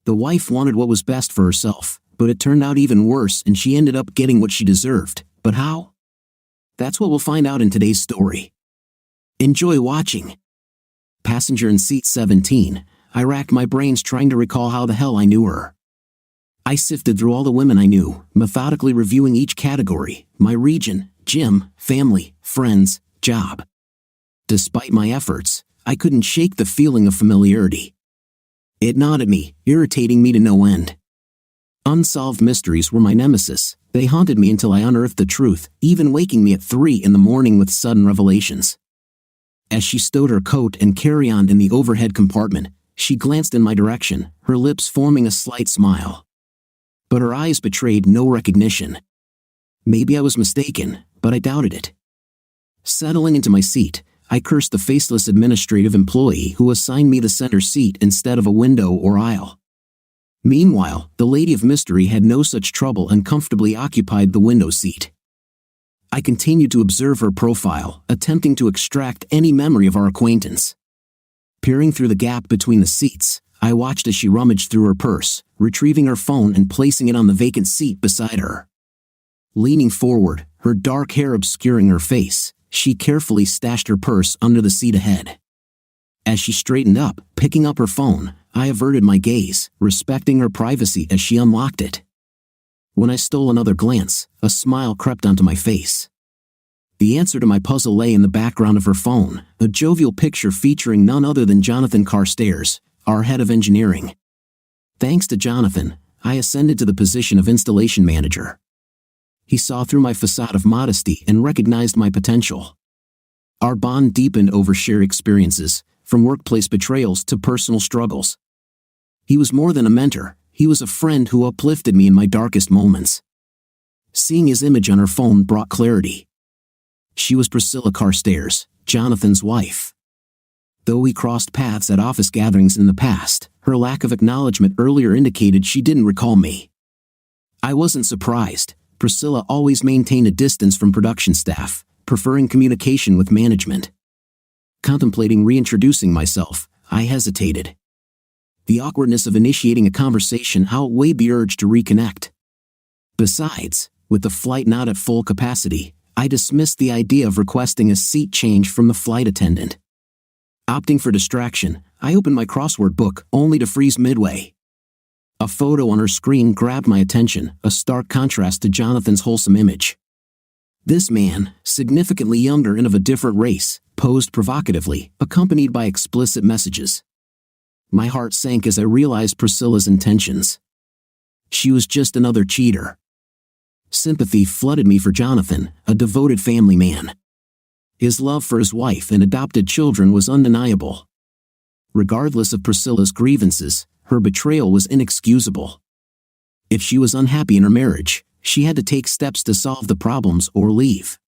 The wife wanted what was best for herself, but it turned out even worse and she ended up getting what she deserved. But how? That's what we'll find out in today's story. Enjoy watching. Passenger in seat 17. I racked my brains trying to recall how the hell I knew her. I sifted through all the women I knew, methodically reviewing each category: my region, gym, family, friends, job. Despite my efforts, I couldn't shake the feeling of familiarity. It gnawed at me, irritating me to no end. Unsolved mysteries were my nemesis. They haunted me until I unearthed the truth, even waking me at 3 in the morning with sudden revelations. As she stowed her coat and carry-on in the overhead compartment, she glanced in my direction, her lips forming a slight smile. But her eyes betrayed no recognition. Maybe I was mistaken, but I doubted it. Settling into my seat, I cursed the faceless administrative employee who assigned me the center seat instead of a window or aisle. Meanwhile, the lady of mystery had no such trouble and comfortably occupied the window seat. I continued to observe her profile, attempting to extract any memory of our acquaintance. Peering through the gap between the seats, I watched as she rummaged through her purse, retrieving her phone and placing it on the vacant seat beside her. Leaning forward, her dark hair obscuring her face, she carefully stashed her purse under the seat ahead. As she straightened up, picking up her phone, I averted my gaze, respecting her privacy as she unlocked it. When I stole another glance, a smile crept onto my face. The answer to my puzzle lay in the background of her phone, a jovial picture featuring none other than Jonathan Carstairs, our head of engineering. Thanks to Jonathan, I ascended to the position of installation manager. He saw through my facade of modesty and recognized my potential. Our bond deepened over shared experiences, from workplace betrayals to personal struggles. He was more than a mentor, he was a friend who uplifted me in my darkest moments. Seeing his image on her phone brought clarity. She was Priscilla Carstairs, Jonathan's wife. Though we crossed paths at office gatherings in the past, her lack of acknowledgement earlier indicated she didn't recall me. I wasn't surprised. Priscilla always maintained a distance from production staff, preferring communication with management. Contemplating reintroducing myself, I hesitated. The awkwardness of initiating a conversation outweighed the urge to reconnect. Besides, with the flight not at full capacity, I dismissed the idea of requesting a seat change from the flight attendant. Opting for distraction, I opened my crossword book, only to freeze midway. A photo on her screen grabbed my attention, a stark contrast to Jonathan's wholesome image. This man, significantly younger and of a different race, posed provocatively, accompanied by explicit messages. My heart sank as I realized Priscilla's intentions. She was just another cheater. Sympathy flooded me for Jonathan, a devoted family man. His love for his wife and adopted children was undeniable. Regardless of Priscilla's grievances, her betrayal was inexcusable. If she was unhappy in her marriage, she had to take steps to solve the problems or leave.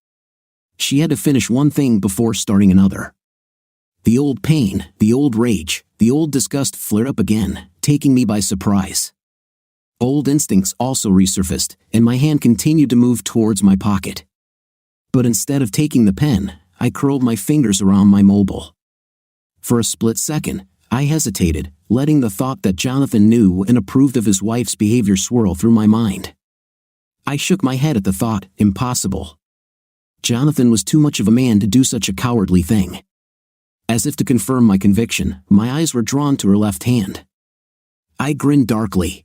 She had to finish one thing before starting another. The old pain, the old rage, the old disgust flared up again, taking me by surprise. Old instincts also resurfaced, and my hand continued to move towards my pocket. But instead of taking the pen, I curled my fingers around my mobile. For a split second, I hesitated, letting the thought that Jonathan knew and approved of his wife's behavior swirl through my mind. I shook my head at the thought, impossible. Jonathan was too much of a man to do such a cowardly thing. As if to confirm my conviction, my eyes were drawn to her left hand. I grinned darkly.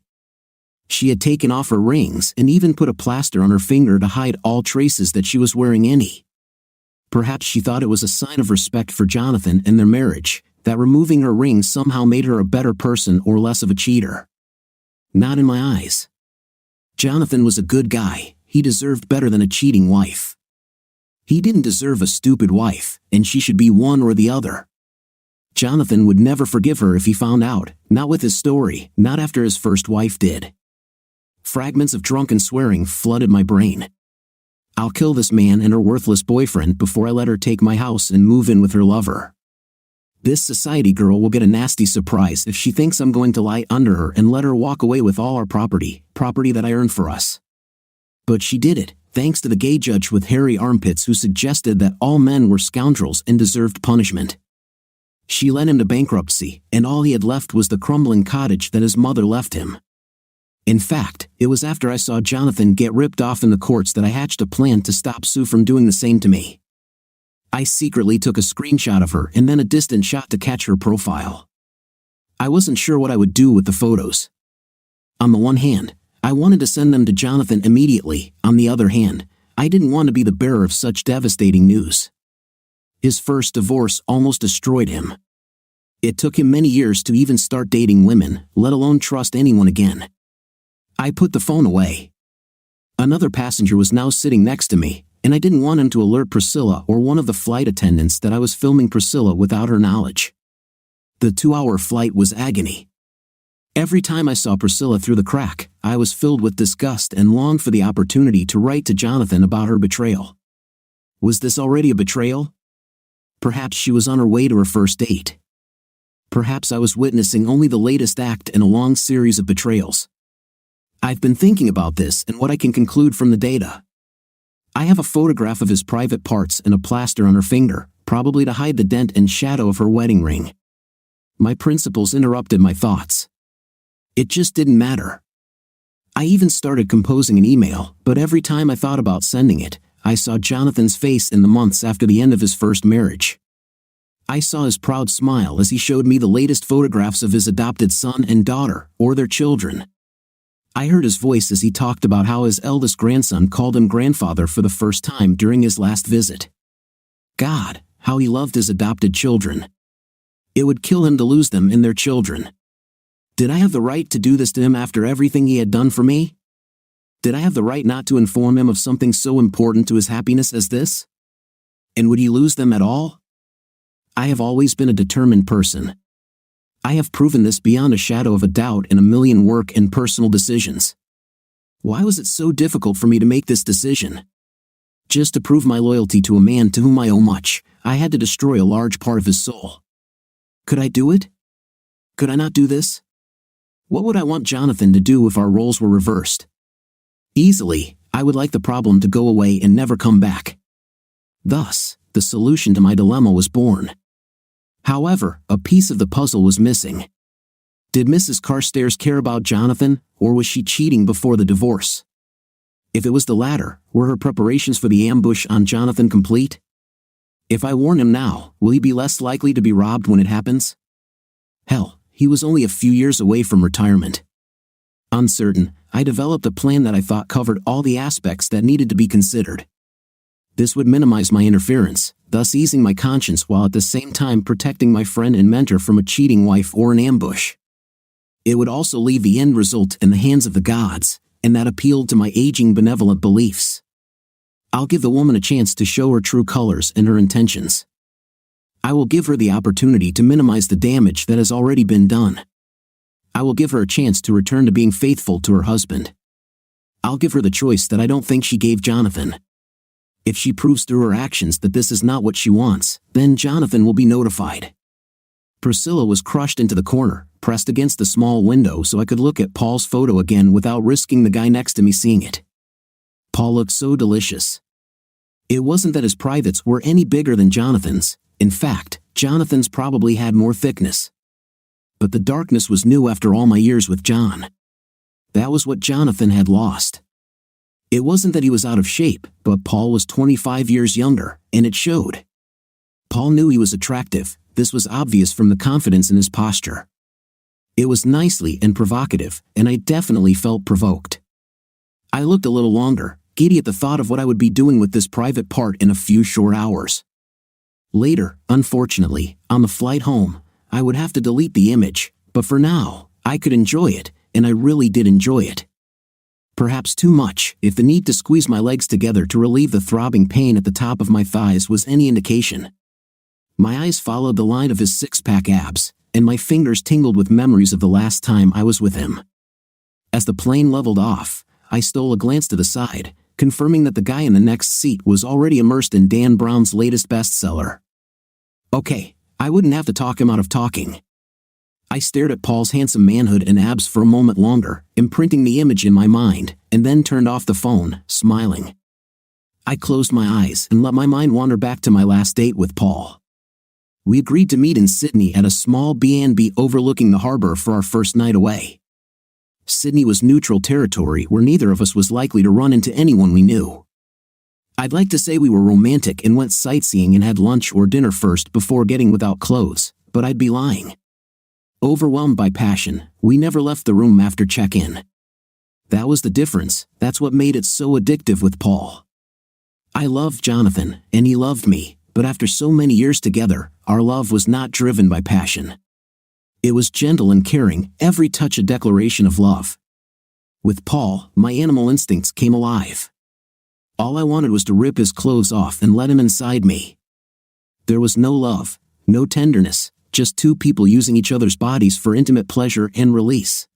She had taken off her rings and even put a plaster on her finger to hide all traces that she was wearing any. Perhaps she thought it was a sign of respect for Jonathan and their marriage, that removing her ring somehow made her a better person or less of a cheater. Not in my eyes. Jonathan was a good guy, he deserved better than a cheating wife. He didn't deserve a stupid wife, and she should be one or the other. Jonathan would never forgive her if he found out, not with his story, not after his first wife did. Fragments of drunken swearing flooded my brain. I'll kill this man and her worthless boyfriend before I let her take my house and move in with her lover. This society girl will get a nasty surprise if she thinks I'm going to lie under her and let her walk away with all our property that I earned for us. But she did it, thanks to the gay judge with hairy armpits who suggested that all men were scoundrels and deserved punishment. She led him to bankruptcy, and all he had left was the crumbling cottage that his mother left him. In fact, it was after I saw Jonathan get ripped off in the courts that I hatched a plan to stop Sue from doing the same to me. I secretly took a screenshot of her and then a distant shot to catch her profile. I wasn't sure what I would do with the photos. On the one hand, I wanted to send them to Jonathan immediately. On the other hand, I didn't want to be the bearer of such devastating news. His first divorce almost destroyed him. It took him many years to even start dating women, let alone trust anyone again. I put the phone away. Another passenger was now sitting next to me, and I didn't want him to alert Priscilla or one of the flight attendants that I was filming Priscilla without her knowledge. The 2-hour flight was agony. Every time I saw Priscilla through the crack, I was filled with disgust and longed for the opportunity to write to Jonathan about her betrayal. Was this already a betrayal? Perhaps she was on her way to her first date. Perhaps I was witnessing only the latest act in a long series of betrayals. I've been thinking about this and what I can conclude from the data. I have a photograph of his private parts and a plaster on her finger, probably to hide the dent and shadow of her wedding ring. My principles interrupted my thoughts. It just didn't matter. I even started composing an email, but every time I thought about sending it, I saw Jonathan's face in the months after the end of his first marriage. I saw his proud smile as he showed me the latest photographs of his adopted son and daughter, or their children. I heard his voice as he talked about how his eldest grandson called him grandfather for the first time during his last visit. God, how he loved his adopted children. It would kill him to lose them and their children. Did I have the right to do this to him after everything he had done for me? Did I have the right not to inform him of something so important to his happiness as this? And would he lose them at all? I have always been a determined person. I have proven this beyond a shadow of a doubt in a million work and personal decisions. Why was it so difficult for me to make this decision? Just to prove my loyalty to a man to whom I owe much, I had to destroy a large part of his soul. Could I do it? Could I not do this? What would I want Jonathan to do if our roles were reversed? Easily, I would like the problem to go away and never come back. Thus, the solution to my dilemma was born. However, a piece of the puzzle was missing. Did Mrs. Carstairs care about Jonathan, or was she cheating before the divorce? If it was the latter, were her preparations for the ambush on Jonathan complete? If I warn him now, will he be less likely to be robbed when it happens? Hell, he was only a few years away from retirement. Uncertain, I developed a plan that I thought covered all the aspects that needed to be considered. This would minimize my interference, thus easing my conscience while at the same time protecting my friend and mentor from a cheating wife or an ambush. It would also leave the end result in the hands of the gods, and that appealed to my aging benevolent beliefs. I'll give the woman a chance to show her true colors and her intentions. I will give her the opportunity to minimize the damage that has already been done. I will give her a chance to return to being faithful to her husband. I'll give her the choice that I don't think she gave Jonathan. If she proves through her actions that this is not what she wants, then Jonathan will be notified. Priscilla was crushed into the corner, pressed against the small window so I could look at Paul's photo again without risking the guy next to me seeing it. Paul looked so delicious. It wasn't that his privates were any bigger than Jonathan's. In fact, Jonathan's probably had more thickness. But the darkness was new after all my years with John. That was what Jonathan had lost. It wasn't that he was out of shape, but Paul was 25 years younger, and it showed. Paul knew he was attractive. This was obvious from the confidence in his posture. It was nicely and provocative, and I definitely felt provoked. I looked a little longer, giddy at the thought of what I would be doing with this private part in a few short hours. Later, unfortunately, on the flight home, I would have to delete the image, but for now, I could enjoy it, and I really did enjoy it. Perhaps too much, if the need to squeeze my legs together to relieve the throbbing pain at the top of my thighs was any indication. My eyes followed the line of his six-pack abs, and my fingers tingled with memories of the last time I was with him. As the plane leveled off, I stole a glance to the side, confirming that the guy in the next seat was already immersed in Dan Brown's latest bestseller. Okay, I wouldn't have to talk him out of talking. I stared at Paul's handsome manhood and abs for a moment longer, imprinting the image in my mind, and then turned off the phone, smiling. I closed my eyes and let my mind wander back to my last date with Paul. We agreed to meet in Sydney at a small B&B overlooking the harbour for our first night away. Sydney was neutral territory where neither of us was likely to run into anyone we knew. I'd like to say we were romantic and went sightseeing and had lunch or dinner first before getting without clothes, but I'd be lying. Overwhelmed by passion, we never left the room after check-in. That was the difference. That's what made it so addictive with Paul. I loved Jonathan, and he loved me, but after so many years together, our love was not driven by passion. It was gentle and caring, every touch a declaration of love. With Paul, my animal instincts came alive. All I wanted was to rip his clothes off and let him inside me. There was no love, no tenderness, just two people using each other's bodies for intimate pleasure and release.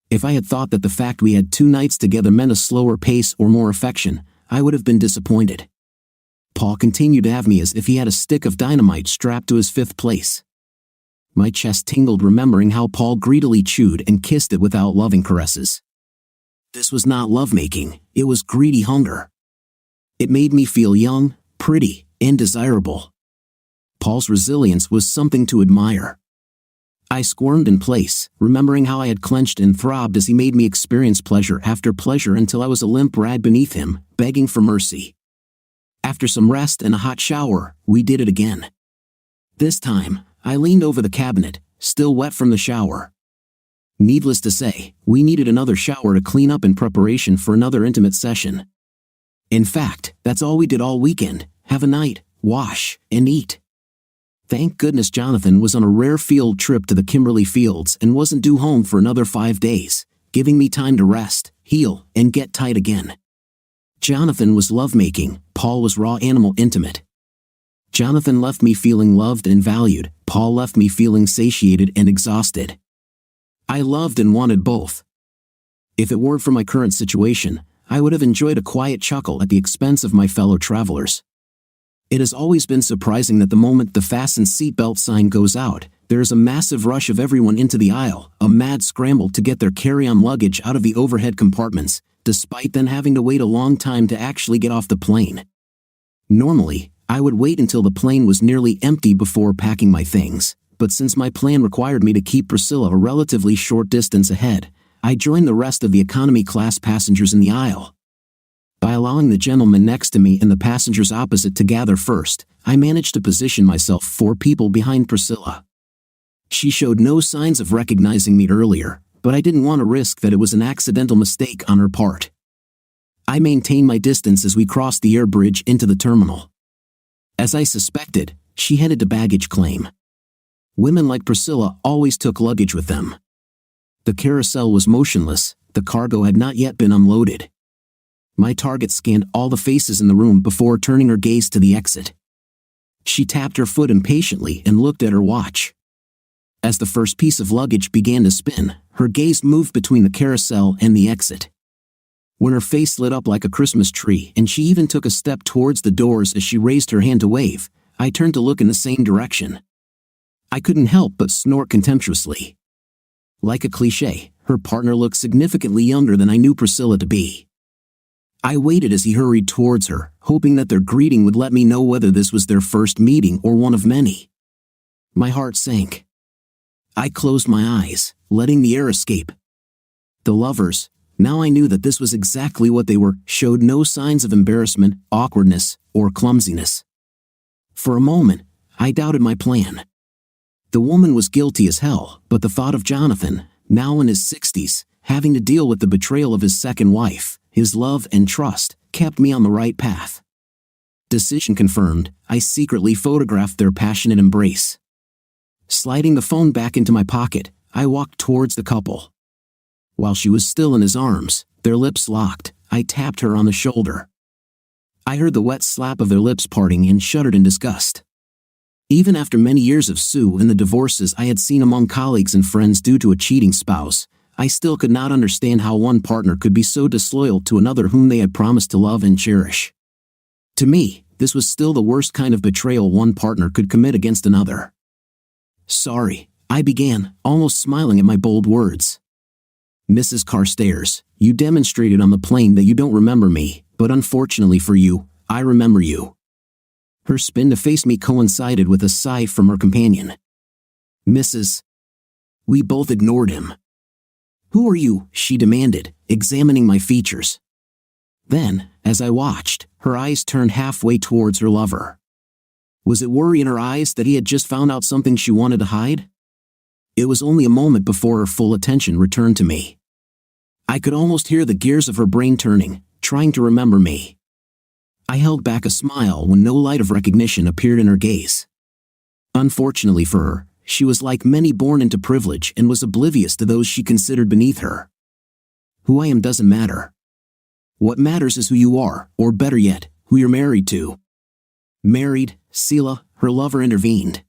If I had thought that the fact we had 2 nights together meant a slower pace or more affection, I would have been disappointed. Paul continued to have me as if he had a stick of dynamite strapped to his 5th place. My chest tingled remembering how Paul greedily chewed and kissed it without loving caresses. This was not lovemaking, it was greedy hunger. It made me feel young, pretty, and desirable. Paul's resilience was something to admire. I squirmed in place, remembering how I had clenched and throbbed as he made me experience pleasure after pleasure until I was a limp rag beneath him, begging for mercy. After some rest and a hot shower, we did it again. This time, I leaned over the cabinet, still wet from the shower. Needless to say, we needed another shower to clean up in preparation for another intimate session. In fact, that's all we did all weekend, have a night, wash, and eat. Thank goodness Jonathan was on a rare field trip to the Kimberley Fields and wasn't due home for another 5 days, giving me time to rest, heal, and get tight again. Jonathan was lovemaking, Paul was raw animal intimate. Jonathan left me feeling loved and valued, Paul left me feeling satiated and exhausted. I loved and wanted both. If it weren't for my current situation, I would have enjoyed a quiet chuckle at the expense of my fellow travelers. It has always been surprising that the moment the fasten seatbelt sign goes out, there is a massive rush of everyone into the aisle, a mad scramble to get their carry-on luggage out of the overhead compartments, despite then having to wait a long time to actually get off the plane. Normally, I would wait until the plane was nearly empty before packing my things, but since my plan required me to keep Priscilla a relatively short distance ahead, I joined the rest of the economy class passengers in the aisle. By allowing the gentleman next to me and the passengers opposite to gather first, I managed to position myself 4 people behind Priscilla. She showed no signs of recognizing me earlier, but I didn't want to risk that it was an accidental mistake on her part. I maintained my distance as we crossed the air bridge into the terminal. As I suspected, she headed to baggage claim. Women like Priscilla always took luggage with them. The carousel was motionless, the cargo had not yet been unloaded. My target scanned all the faces in the room before turning her gaze to the exit. She tapped her foot impatiently and looked at her watch. As the first piece of luggage began to spin, her gaze moved between the carousel and the exit. When her face lit up like a Christmas tree and she even took a step towards the doors as she raised her hand to wave, I turned to look in the same direction. I couldn't help but snort contemptuously. Like a cliché, her partner looked significantly younger than I knew Priscilla to be. I waited as he hurried towards her, hoping that their greeting would let me know whether this was their first meeting or one of many. My heart sank. I closed my eyes, letting the air escape. The lovers, now I knew that this was exactly what they were, showed no signs of embarrassment, awkwardness, or clumsiness. For a moment, I doubted my plan. The woman was guilty as hell, but the thought of Jonathan, now in his 60s, having to deal with the betrayal of his second wife, his love and trust, kept me on the right path. Decision confirmed, I secretly photographed their passionate embrace. Sliding the phone back into my pocket, I walked towards the couple. While she was still in his arms, their lips locked, I tapped her on the shoulder. I heard the wet slap of their lips parting and shuddered in disgust. Even after many years of Sue and the divorces I had seen among colleagues and friends due to a cheating spouse, I still could not understand how one partner could be so disloyal to another whom they had promised to love and cherish. To me, this was still the worst kind of betrayal one partner could commit against another. "Sorry," I began, almost smiling at my bold words. "Mrs. Carstairs, you demonstrated on the plane that you don't remember me, but unfortunately for you, I remember you." Her spin to face me coincided with a sigh from her companion. Mrs. We both ignored him. Who are you? She demanded, examining my features. Then, as I watched, her eyes turned halfway towards her lover. Was it worry in her eyes that he had just found out something she wanted to hide? It was only a moment before her full attention returned to me. I could almost hear the gears of her brain turning, trying to remember me. I held back a smile when no light of recognition appeared in her gaze. Unfortunately for her, she was like many born into privilege and was oblivious to those she considered beneath her. Who I am doesn't matter. What matters is who you are, or better yet, who you're married to. Married, Sela, her lover intervened.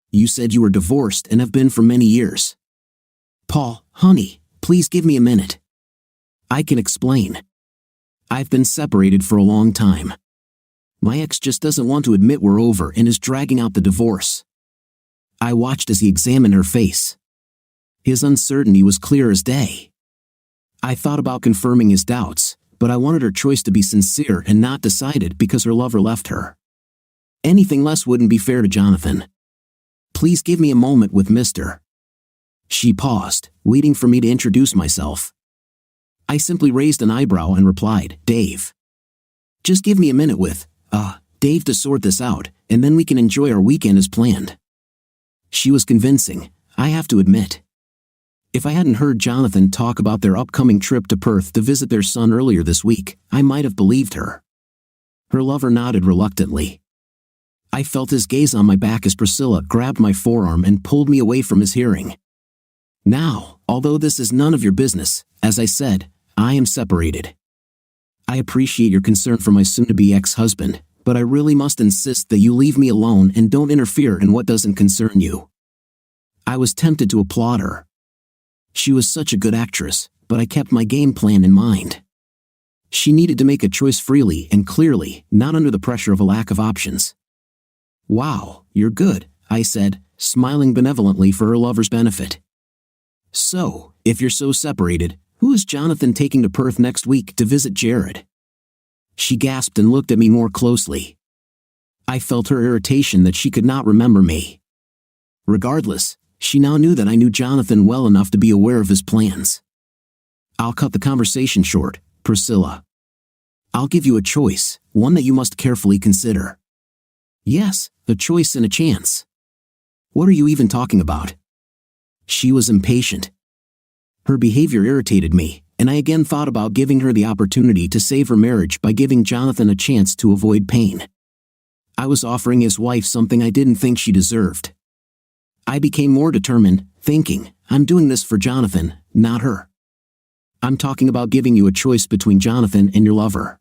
You said you were divorced and have been for many years. Paul, honey, please give me a minute. I can explain. I've been separated for a long time. My ex just doesn't want to admit we're over and is dragging out the divorce. I watched as he examined her face. His uncertainty was clear as day. I thought about confirming his doubts, but I wanted her choice to be sincere and not decided because her lover left her. Anything less wouldn't be fair to Jonathan. Please give me a moment with Mr. She paused, waiting for me to introduce myself. I simply raised an eyebrow and replied, Dave. Just give me a minute with, Dave to sort this out, and then we can enjoy our weekend as planned. She was convincing, I have to admit. If I hadn't heard Jonathan talk about their upcoming trip to Perth to visit their son earlier this week, I might have believed her. Her lover nodded reluctantly. I felt his gaze on my back as Priscilla grabbed my forearm and pulled me away from his hearing. Now, although this is none of your business, as I said, I am separated. I appreciate your concern for my soon-to-be ex-husband, but I really must insist that you leave me alone and don't interfere in what doesn't concern you. I was tempted to applaud her. She was such a good actress, but I kept my game plan in mind. She needed to make a choice freely and clearly, not under the pressure of a lack of options. Wow, you're good, I said, smiling benevolently for her lover's benefit. So, if you're so separated, who is Jonathan taking to Perth next week to visit Jared? She gasped and looked at me more closely. I felt her irritation that she could not remember me. Regardless, she now knew that I knew Jonathan well enough to be aware of his plans. I'll cut the conversation short, Priscilla. I'll give you a choice, one that you must carefully consider. Yes, a choice and a chance. What are you even talking about? She was impatient. Her behavior irritated me, and I again thought about giving her the opportunity to save her marriage by giving Jonathan a chance to avoid pain. I was offering his wife something I didn't think she deserved. I became more determined, thinking, I'm doing this for Jonathan, not her. I'm talking about giving you a choice between Jonathan and your lover.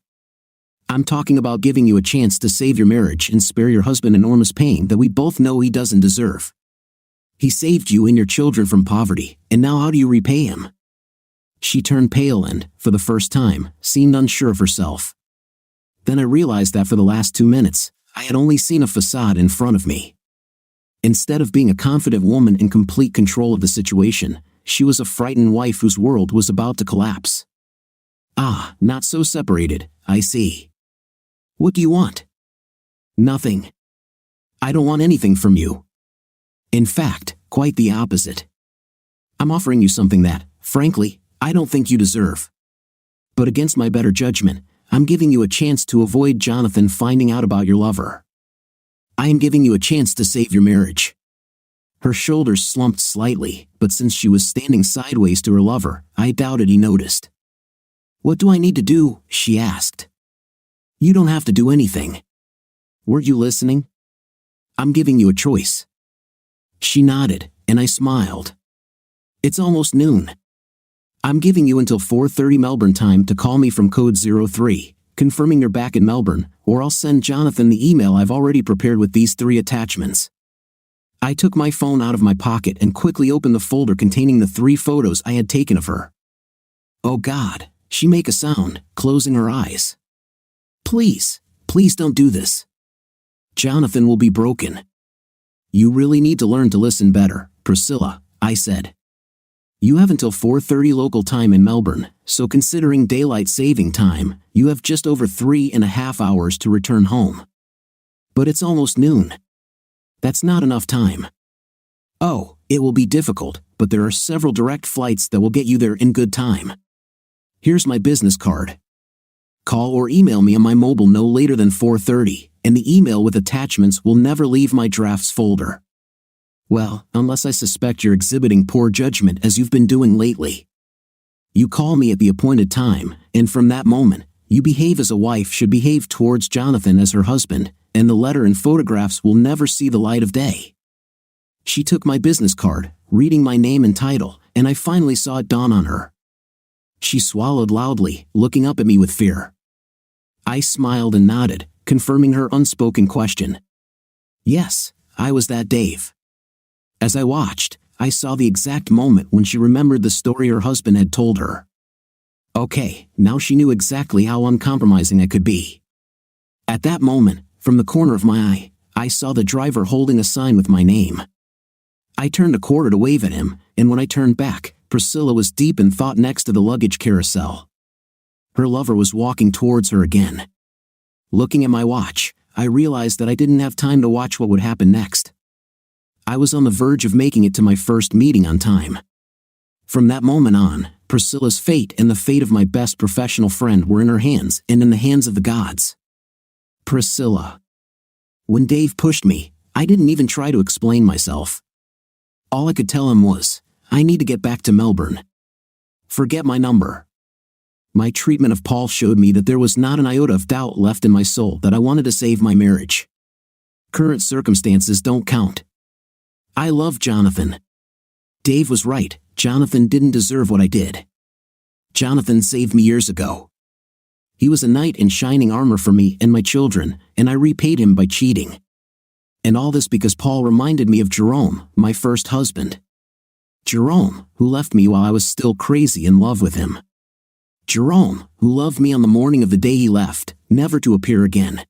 I'm talking about giving you a chance to save your marriage and spare your husband enormous pain that we both know he doesn't deserve. He saved you and your children from poverty, and now how do you repay him? She turned pale and, for the first time, seemed unsure of herself. Then I realized that for the last 2 minutes, I had only seen a facade in front of me. Instead of being a confident woman in complete control of the situation, she was a frightened wife whose world was about to collapse. Ah, not so separated, I see. What do you want? Nothing. I don't want anything from you. In fact, quite the opposite. I'm offering you something that, frankly, I don't think you deserve. But against my better judgment, I'm giving you a chance to avoid Jonathan finding out about your lover. I am giving you a chance to save your marriage. Her shoulders slumped slightly, but since she was standing sideways to her lover, I doubted he noticed. What do I need to do? She asked. You don't have to do anything. Were you listening? I'm giving you a choice. She nodded, and I smiled. It's almost noon. I'm giving you until 4:30 Melbourne time to call me from code 03, confirming you're back in Melbourne, or I'll send Jonathan the email I've already prepared with these 3 attachments. I took my phone out of my pocket and quickly opened the folder containing the 3 photos I had taken of her. Oh God, she made a sound, closing her eyes. Please, please don't do this. Jonathan will be broken. You really need to learn to listen better, Priscilla, I said. You have until 4:30 local time in Melbourne, so considering daylight saving time, you have just over 3.5 hours to return home. But it's almost noon. That's not enough time. Oh, it will be difficult, but there are several direct flights that will get you there in good time. Here's my business card. Call or email me on my mobile no later than 4:30, and the email with attachments will never leave my drafts folder. Well, unless I suspect you're exhibiting poor judgment as you've been doing lately. You call me at the appointed time, and from that moment, you behave as a wife should behave towards Jonathan as her husband, and the letter and photographs will never see the light of day. She took my business card, reading my name and title, and I finally saw it dawn on her. She swallowed loudly, looking up at me with fear. I smiled and nodded, confirming her unspoken question. Yes, I was that Dave. As I watched, I saw the exact moment when she remembered the story her husband had told her. Okay, now she knew exactly how uncompromising I could be. At that moment, from the corner of my eye, I saw the driver holding a sign with my name. I turned a quarter to wave at him, and when I turned back, Priscilla was deep in thought next to the luggage carousel. Her lover was walking towards her again. Looking at my watch, I realized that I didn't have time to watch what would happen next. I was on the verge of making it to my first meeting on time. From that moment on, Priscilla's fate and the fate of my best professional friend were in her hands and in the hands of the gods. Priscilla. When Dave pushed me, I didn't even try to explain myself. All I could tell him was, I need to get back to Melbourne. Forget my number. My treatment of Paul showed me that there was not an iota of doubt left in my soul that I wanted to save my marriage. Current circumstances don't count. I love Jonathan. Dave was right, Jonathan didn't deserve what I did. Jonathan saved me years ago. He was a knight in shining armor for me and my children, and I repaid him by cheating. And all this because Paul reminded me of Jerome, my first husband. Jerome, who left me while I was still crazy in love with him. Jerome, who loved me on the morning of the day he left, never to appear again.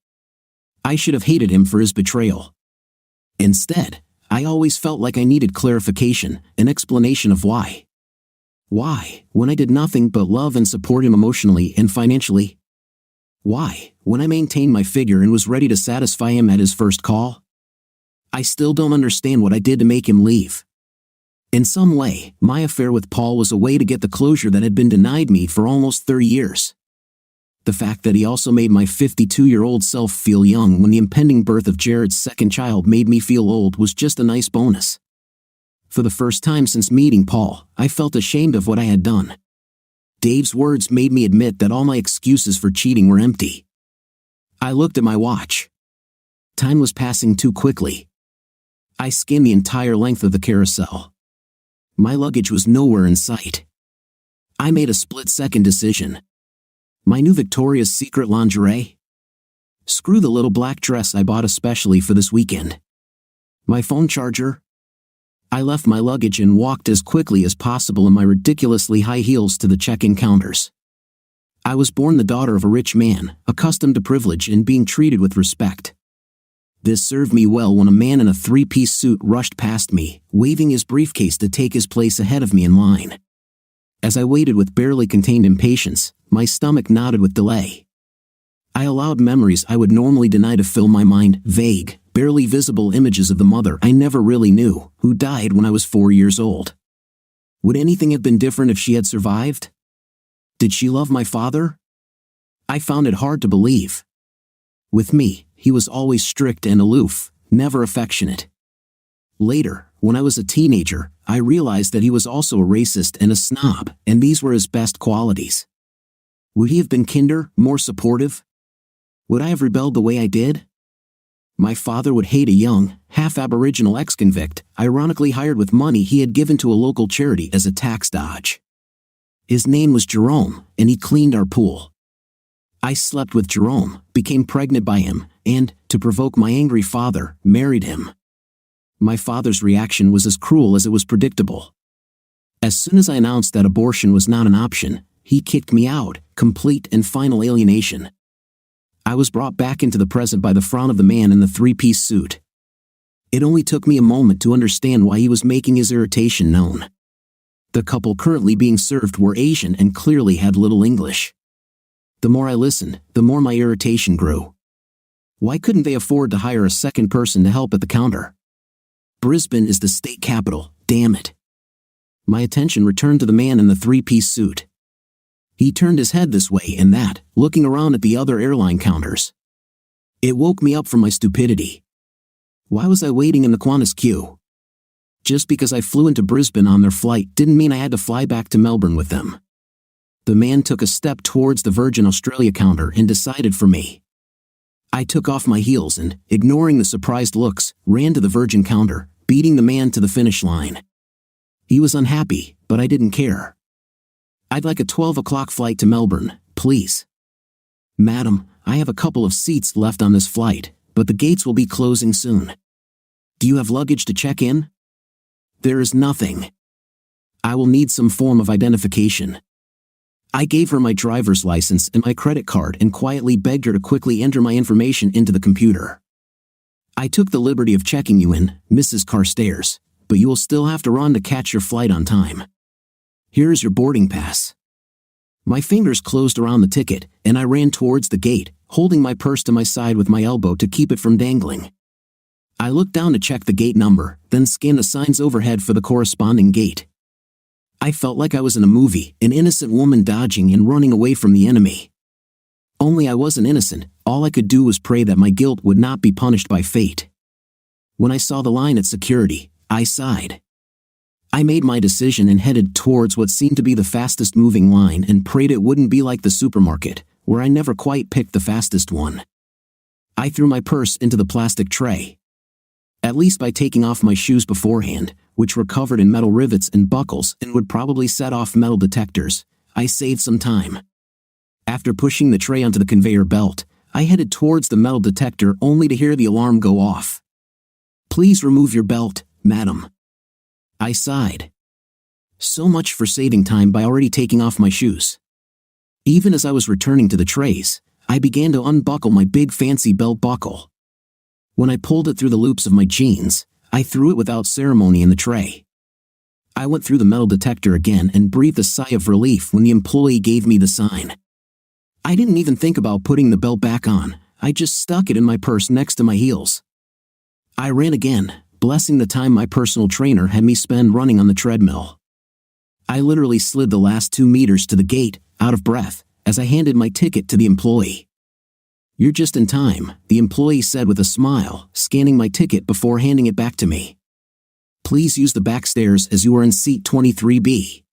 I should have hated him for his betrayal. Instead, I always felt like I needed clarification, an explanation of why. Why, when I did nothing but love and support him emotionally and financially? Why, when I maintained my figure and was ready to satisfy him at his first call? I still don't understand what I did to make him leave. In some way, my affair with Paul was a way to get the closure that had been denied me for almost 30 years. The fact that he also made my 52-year-old self feel young when the impending birth of Jared's second child made me feel old was just a nice bonus. For the first time since meeting Paul, I felt ashamed of what I had done. Dave's words made me admit that all my excuses for cheating were empty. I looked at my watch. Time was passing too quickly. I scanned the entire length of the carousel. My luggage was nowhere in sight. I made a split-second decision. My new Victoria's Secret lingerie? Screw the little black dress I bought especially for this weekend. My phone charger? I left my luggage and walked as quickly as possible in my ridiculously high heels to the check-in counters. I was born the daughter of a rich man, accustomed to privilege and being treated with respect. This served me well when a man in a three-piece suit rushed past me, waving his briefcase to take his place ahead of me in line. As I waited with barely contained impatience, my stomach knotted with delay. I allowed memories I would normally deny to fill my mind, vague, barely visible images of the mother I never really knew, who died when I was 4 years old. Would anything have been different if she had survived? Did she love my father? I found it hard to believe. With me, he was always strict and aloof, never affectionate. Later, when I was a teenager, I realized that he was also a racist and a snob, and these were his best qualities. Would he have been kinder, more supportive? Would I have rebelled the way I did? My father would hate a young, half-Aboriginal ex-convict, ironically hired with money he had given to a local charity as a tax dodge. His name was Jerome, and he cleaned our pool. I slept with Jerome, became pregnant by him, and, to provoke my angry father, married him. My father's reaction was as cruel as it was predictable. As soon as I announced that abortion was not an option, he kicked me out, complete and final alienation. I was brought back into the present by the frown of the man in the three-piece suit. It only took me a moment to understand why he was making his irritation known. The couple currently being served were Asian and clearly had little English. The more I listened, the more my irritation grew. Why couldn't they afford to hire a second person to help at the counter? Brisbane is the state capital, damn it. My attention returned to the man in the three-piece suit. He turned his head this way and that, looking around at the other airline counters. It woke me up from my stupidity. Why was I waiting in the Qantas queue? Just because I flew into Brisbane on their flight didn't mean I had to fly back to Melbourne with them. The man took a step towards the Virgin Australia counter and decided for me. I took off my heels and, ignoring the surprised looks, ran to the Virgin counter, beating the man to the finish line. He was unhappy, but I didn't care. I'd like a 12 o'clock flight to Melbourne, please. Madam, I have a couple of seats left on this flight, but the gates will be closing soon. Do you have luggage to check in? There is nothing. I will need some form of identification. I gave her my driver's license and my credit card and quietly begged her to quickly enter my information into the computer. I took the liberty of checking you in, Mrs. Carstairs, but you will still have to run to catch your flight on time. Here is your boarding pass. My fingers closed around the ticket, and I ran towards the gate, holding my purse to my side with my elbow to keep it from dangling. I looked down to check the gate number, then scanned the signs overhead for the corresponding gate. I felt like I was in a movie, an innocent woman dodging and running away from the enemy. Only I wasn't innocent, all I could do was pray that my guilt would not be punished by fate. When I saw the line at security, I sighed. I made my decision and headed towards what seemed to be the fastest moving line and prayed it wouldn't be like the supermarket, where I never quite picked the fastest one. I threw my purse into the plastic tray. At least by taking off my shoes beforehand, which were covered in metal rivets and buckles and would probably set off metal detectors, I saved some time. After pushing the tray onto the conveyor belt, I headed towards the metal detector only to hear the alarm go off. Please remove your belt, madam. I sighed. So much for saving time by already taking off my shoes. Even as I was returning to the trays, I began to unbuckle my big fancy belt buckle. When I pulled it through the loops of my jeans, I threw it without ceremony in the tray. I went through the metal detector again and breathed a sigh of relief when the employee gave me the sign. I didn't even think about putting the belt back on, I just stuck it in my purse next to my heels. I ran again, blessing the time my personal trainer had me spend running on the treadmill. I literally slid the last 2 meters to the gate, out of breath, as I handed my ticket to the employee. You're just in time, the employee said with a smile, scanning my ticket before handing it back to me. Please use the back stairs as you are in seat 23B.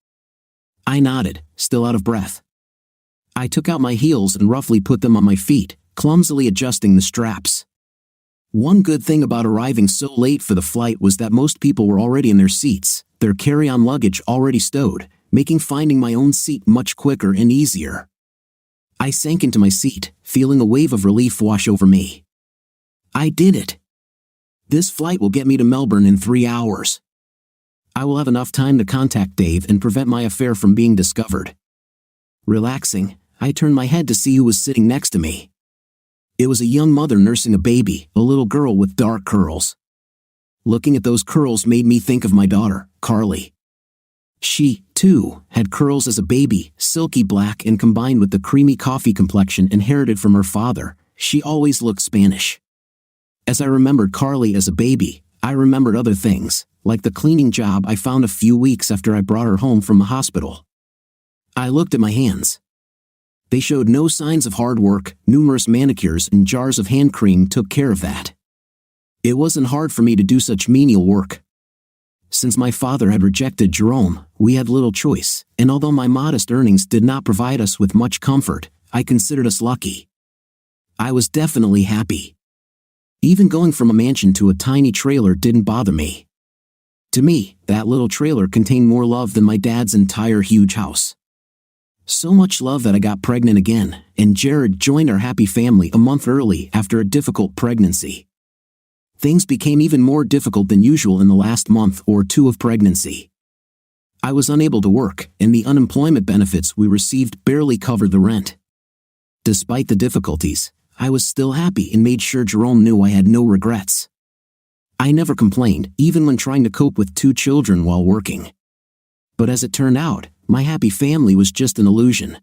I nodded, still out of breath. I took out my heels and roughly put them on my feet, clumsily adjusting the straps. One good thing about arriving so late for the flight was that most people were already in their seats, their carry-on luggage already stowed, making finding my own seat much quicker and easier. I sank into my seat, feeling a wave of relief wash over me. I did it. This flight will get me to Melbourne in 3 hours. I will have enough time to contact Dave and prevent my affair from being discovered. Relaxing, I turned my head to see who was sitting next to me. It was a young mother nursing a baby, a little girl with dark curls. Looking at those curls made me think of my daughter, Carly. She, too, had curls as a baby, silky black and combined with the creamy coffee complexion inherited from her father, she always looked Spanish. As I remembered Carly as a baby, I remembered other things, like the cleaning job I found a few weeks after I brought her home from the hospital. I looked at my hands. They showed no signs of hard work, numerous manicures and jars of hand cream took care of that. It wasn't hard for me to do such menial work. Since my father had rejected Jerome, we had little choice, and although my modest earnings did not provide us with much comfort, I considered us lucky. I was definitely happy. Even going from a mansion to a tiny trailer didn't bother me. To me, that little trailer contained more love than my dad's entire huge house. So much love that I got pregnant again, and Jared joined our happy family a month early after a difficult pregnancy. Things became even more difficult than usual in the last month or 2 of pregnancy. I was unable to work, and the unemployment benefits we received barely covered the rent. Despite the difficulties, I was still happy and made sure Jerome knew I had no regrets. I never complained, even when trying to cope with 2 children while working. But as it turned out, my happy family was just an illusion.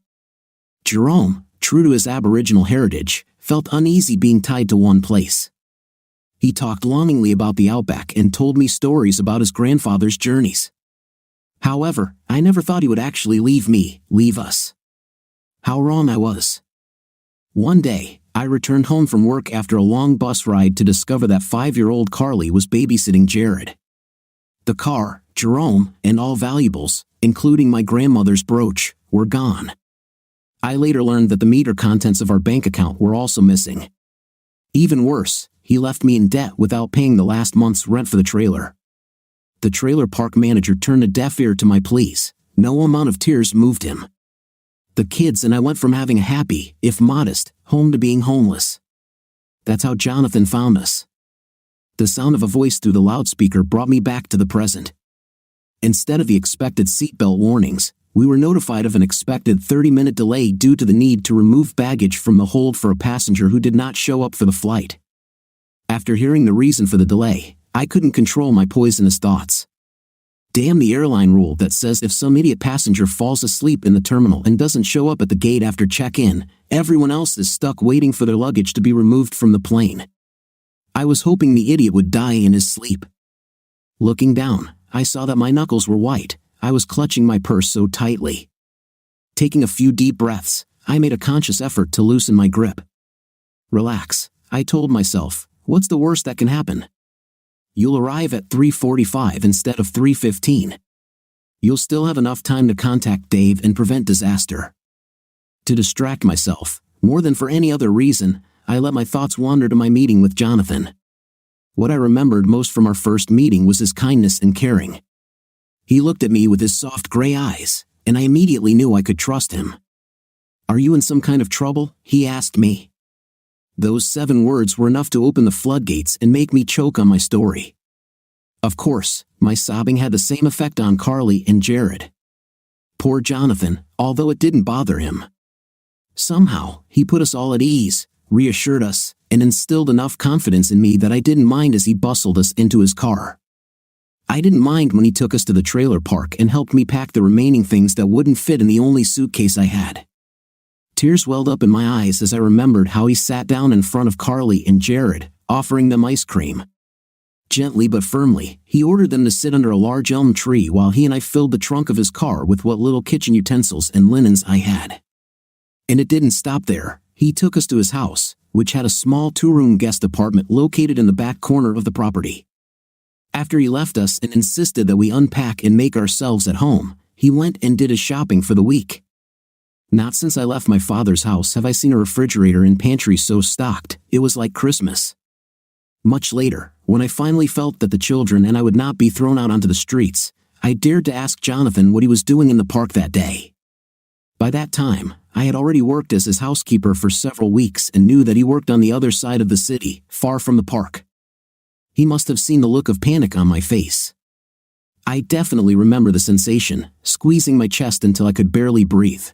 Jerome, true to his Aboriginal heritage, felt uneasy being tied to one place. He talked longingly about the outback and told me stories about his grandfather's journeys. However, I never thought he would actually leave us. How wrong I was. One day, I returned home from work after a long bus ride to discover that 5-year-old Carly was babysitting Jared. The car, Jerome, and all valuables, including my grandmother's brooch, were gone. I later learned that the meager contents of our bank account were also missing. Even worse, he left me in debt without paying the last month's rent for the trailer. The trailer park manager turned a deaf ear to my pleas. No amount of tears moved him. The kids and I went from having a happy, if modest, home to being homeless. That's how Jonathan found us. The sound of a voice through the loudspeaker brought me back to the present. Instead of the expected seatbelt warnings, we were notified of an expected 30-minute delay due to the need to remove baggage from the hold for a passenger who did not show up for the flight. After hearing the reason for the delay, I couldn't control my poisonous thoughts. Damn the airline rule that says if some idiot passenger falls asleep in the terminal and doesn't show up at the gate after check-in, everyone else is stuck waiting for their luggage to be removed from the plane. I was hoping the idiot would die in his sleep. Looking down, I saw that my knuckles were white. I was clutching my purse so tightly. Taking a few deep breaths, I made a conscious effort to loosen my grip. Relax, I told myself. What's the worst that can happen? You'll arrive at 3:45 instead of 3:15. You'll still have enough time to contact Dave and prevent disaster. To distract myself, more than for any other reason, I let my thoughts wander to my meeting with Jonathan. What I remembered most from our first meeting was his kindness and caring. He looked at me with his soft gray eyes, and I immediately knew I could trust him. "Are you in some kind of trouble?" he asked me. Those 7 words were enough to open the floodgates and make me choke on my story. Of course, my sobbing had the same effect on Carly and Jared. Poor Jonathan, although it didn't bother him. Somehow, he put us all at ease, reassured us, and instilled enough confidence in me that I didn't mind as he bustled us into his car. I didn't mind when he took us to the trailer park and helped me pack the remaining things that wouldn't fit in the only suitcase I had. Tears welled up in my eyes as I remembered how he sat down in front of Carly and Jared, offering them ice cream. Gently but firmly, he ordered them to sit under a large elm tree while he and I filled the trunk of his car with what little kitchen utensils and linens I had. And it didn't stop there. He took us to his house, which had a small 2-room guest apartment located in the back corner of the property. After he left us and insisted that we unpack and make ourselves at home, he went and did his shopping for the week. Not since I left my father's house have I seen a refrigerator and pantry so stocked. It was like Christmas. Much later, when I finally felt that the children and I would not be thrown out onto the streets, I dared to ask Jonathan what he was doing in the park that day. By that time, I had already worked as his housekeeper for several weeks and knew that he worked on the other side of the city, far from the park. He must have seen the look of panic on my face. I definitely remember the sensation, squeezing my chest until I could barely breathe.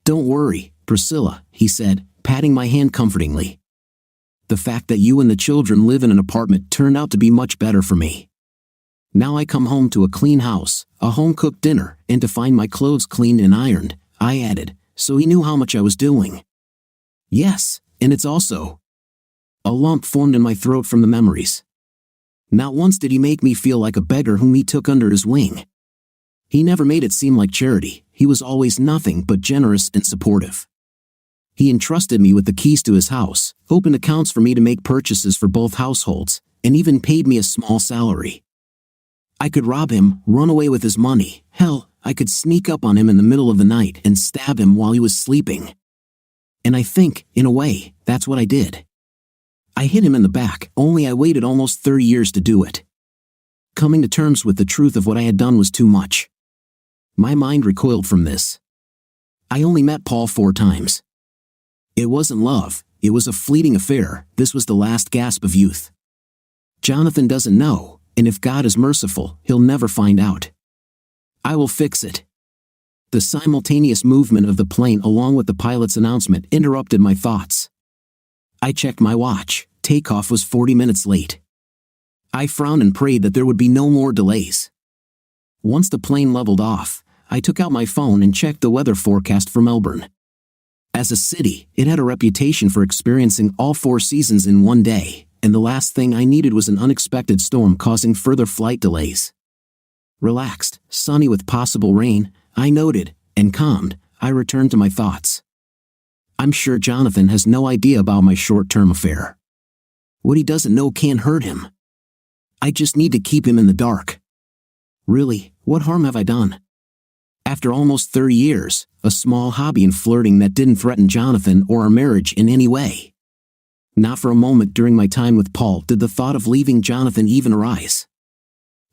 "Don't worry, Priscilla," he said, patting my hand comfortingly. "The fact that you and the children live in an apartment turned out to be much better for me. Now I come home to a clean house, a home-cooked dinner, and to find my clothes cleaned and ironed," I added, so he knew how much I was doing. "Yes, and it's also..." A lump formed in my throat from the memories. Not once did he make me feel like a beggar whom he took under his wing. He never made it seem like charity. He was always nothing but generous and supportive. He entrusted me with the keys to his house, opened accounts for me to make purchases for both households, and even paid me a small salary. I could rob him, run away with his money. Hell, I could sneak up on him in the middle of the night and stab him while he was sleeping. And I think, in a way, that's what I did. I hit him in the back, only I waited almost 30 years to do it. Coming to terms with the truth of what I had done was too much. My mind recoiled from this. I only met Paul 4 times. It wasn't love, it was a fleeting affair. This was the last gasp of youth. Jonathan doesn't know, and if God is merciful, he'll never find out. I will fix it. The simultaneous movement of the plane along with the pilot's announcement interrupted my thoughts. I checked my watch. Takeoff was 40 minutes late. I frowned and prayed that there would be no more delays. Once the plane leveled off, I took out my phone and checked the weather forecast for Melbourne. As a city, it had a reputation for experiencing all 4 seasons in one day, and the last thing I needed was an unexpected storm causing further flight delays. Relaxed, sunny with possible rain, I noted, and calmed, I returned to my thoughts. I'm sure Jonathan has no idea about my short-term affair. What he doesn't know can't hurt him. I just need to keep him in the dark. Really, what harm have I done? After almost 30 years, a small hobby in flirting that didn't threaten Jonathan or our marriage in any way. Not for a moment during my time with Paul did the thought of leaving Jonathan even arise.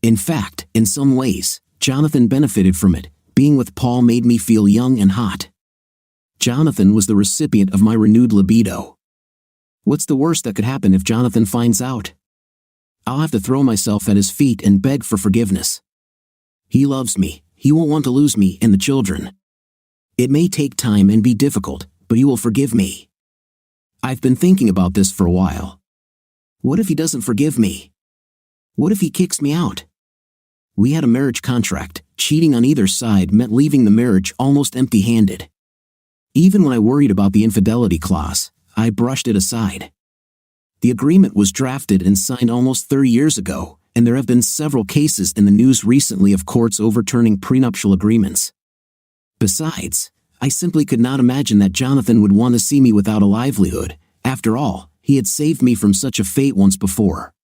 In fact, in some ways, Jonathan benefited from it. Being with Paul made me feel young and hot. Jonathan was the recipient of my renewed libido. What's the worst that could happen if Jonathan finds out? I'll have to throw myself at his feet and beg for forgiveness. He loves me. He won't want to lose me and the children. It may take time and be difficult, but he will forgive me. I've been thinking about this for a while. What if he doesn't forgive me? What if he kicks me out? We had a marriage contract. Cheating on either side meant leaving the marriage almost empty-handed. Even when I worried about the infidelity clause, I brushed it aside. The agreement was drafted and signed almost 30 years ago, and there have been several cases in the news recently of courts overturning prenuptial agreements. Besides, I simply could not imagine that Jonathan would want to see me without a livelihood. After all, he had saved me from such a fate once before.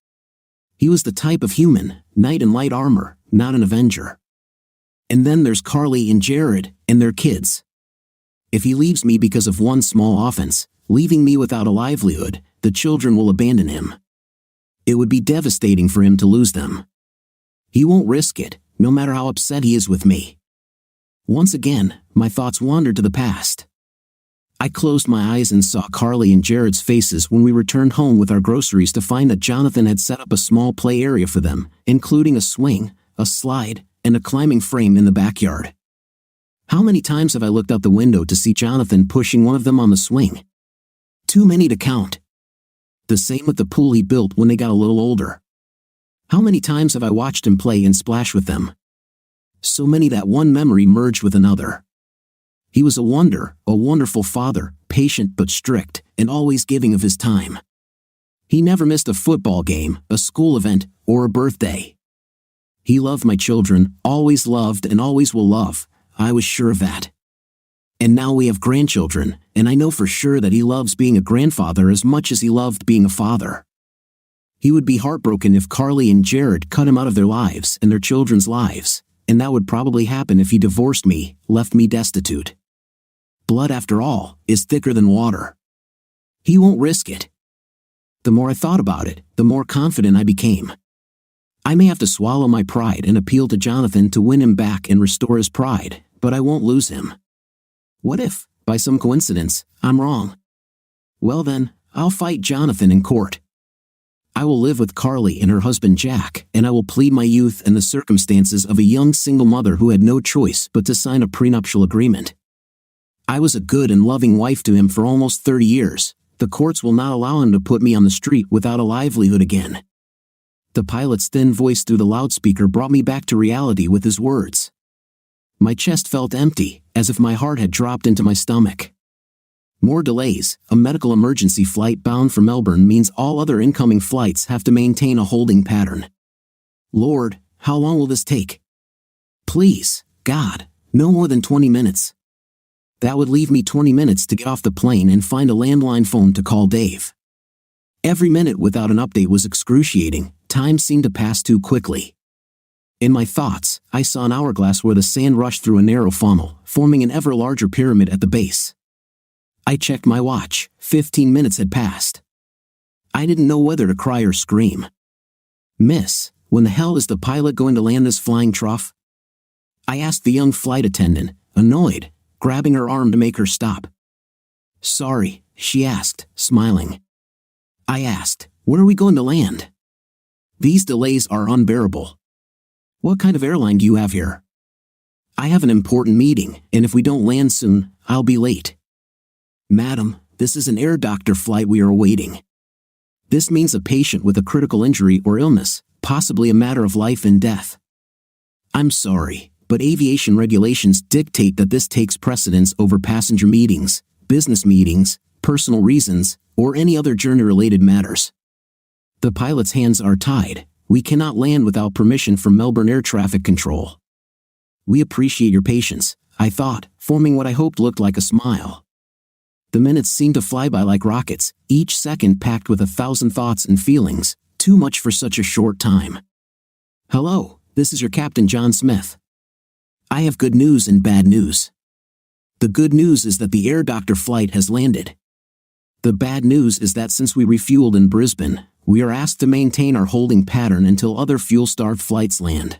He was the type of human, knight in light armor, not an avenger. And then there's Carly and Jared, and their kids. If he leaves me because of one small offense, leaving me without a livelihood, the children will abandon him. It would be devastating for him to lose them. He won't risk it, no matter how upset he is with me. Once again, my thoughts wandered to the past. I closed my eyes and saw Carly and Jared's faces when we returned home with our groceries to find that Jonathan had set up a small play area for them, including a swing, a slide, and a climbing frame in the backyard. How many times have I looked out the window to see Jonathan pushing one of them on the swing? Too many to count. The same with the pool he built when they got a little older. How many times have I watched him play and splash with them? So many that one memory merged with another. He was a wonderful father, patient but strict, and always giving of his time. He never missed a football game, a school event, or a birthday. He loved my children, always loved and always will love. I was sure of that. And now we have grandchildren, and I know for sure that he loves being a grandfather as much as he loved being a father. He would be heartbroken if Carly and Jared cut him out of their lives and their children's lives, and that would probably happen if he divorced me, left me destitute. Blood, after all, is thicker than water. He won't risk it. The more I thought about it, the more confident I became. I may have to swallow my pride and appeal to Jonathan to win him back and restore his pride, but I won't lose him. What if, by some coincidence, I'm wrong? Well then, I'll fight Jonathan in court. I will live with Carly and her husband Jack, and I will plead my youth and the circumstances of a young single mother who had no choice but to sign a prenuptial agreement. I was a good and loving wife to him for almost 30 years. The courts will not allow him to put me on the street without a livelihood again. The pilot's thin voice through the loudspeaker brought me back to reality with his words. My chest felt empty, as if my heart had dropped into my stomach. More delays. A medical emergency flight bound for Melbourne means all other incoming flights have to maintain a holding pattern. Lord, how long will this take? Please, God, no more than 20 minutes. That would leave me 20 minutes to get off the plane and find a landline phone to call Dave. Every minute without an update was excruciating. Time seemed to pass too quickly. In my thoughts, I saw an hourglass where the sand rushed through a narrow funnel, forming an ever larger pyramid at the base. I checked my watch. 15 minutes had passed. I didn't know whether to cry or scream. Miss, when the hell is the pilot going to land this flying trough? I asked the young flight attendant, annoyed, grabbing her arm to make her stop. Sorry, she asked, smiling. I asked, where are we going to land? These delays are unbearable. What kind of airline do you have here? I have an important meeting, and if we don't land soon, I'll be late. Madam, this is an air doctor flight we are awaiting. This means a patient with a critical injury or illness, possibly a matter of life and death. I'm sorry, but aviation regulations dictate that this takes precedence over passenger meetings. business meetings, personal reasons, or any other journey-related matters. The pilot's hands are tied. We cannot land without permission from Melbourne Air Traffic Control. We appreciate your patience, I thought, forming what I hoped looked like a smile. The minutes seemed to fly by like rockets, each second packed with 1,000 thoughts and feelings, too much for such a short time. Hello, this is your Captain John Smith. I have good news and bad news. The good news is that the Air Doctor flight has landed. The bad news is that since we refueled in Brisbane, we are asked to maintain our holding pattern until other fuel-starved flights land.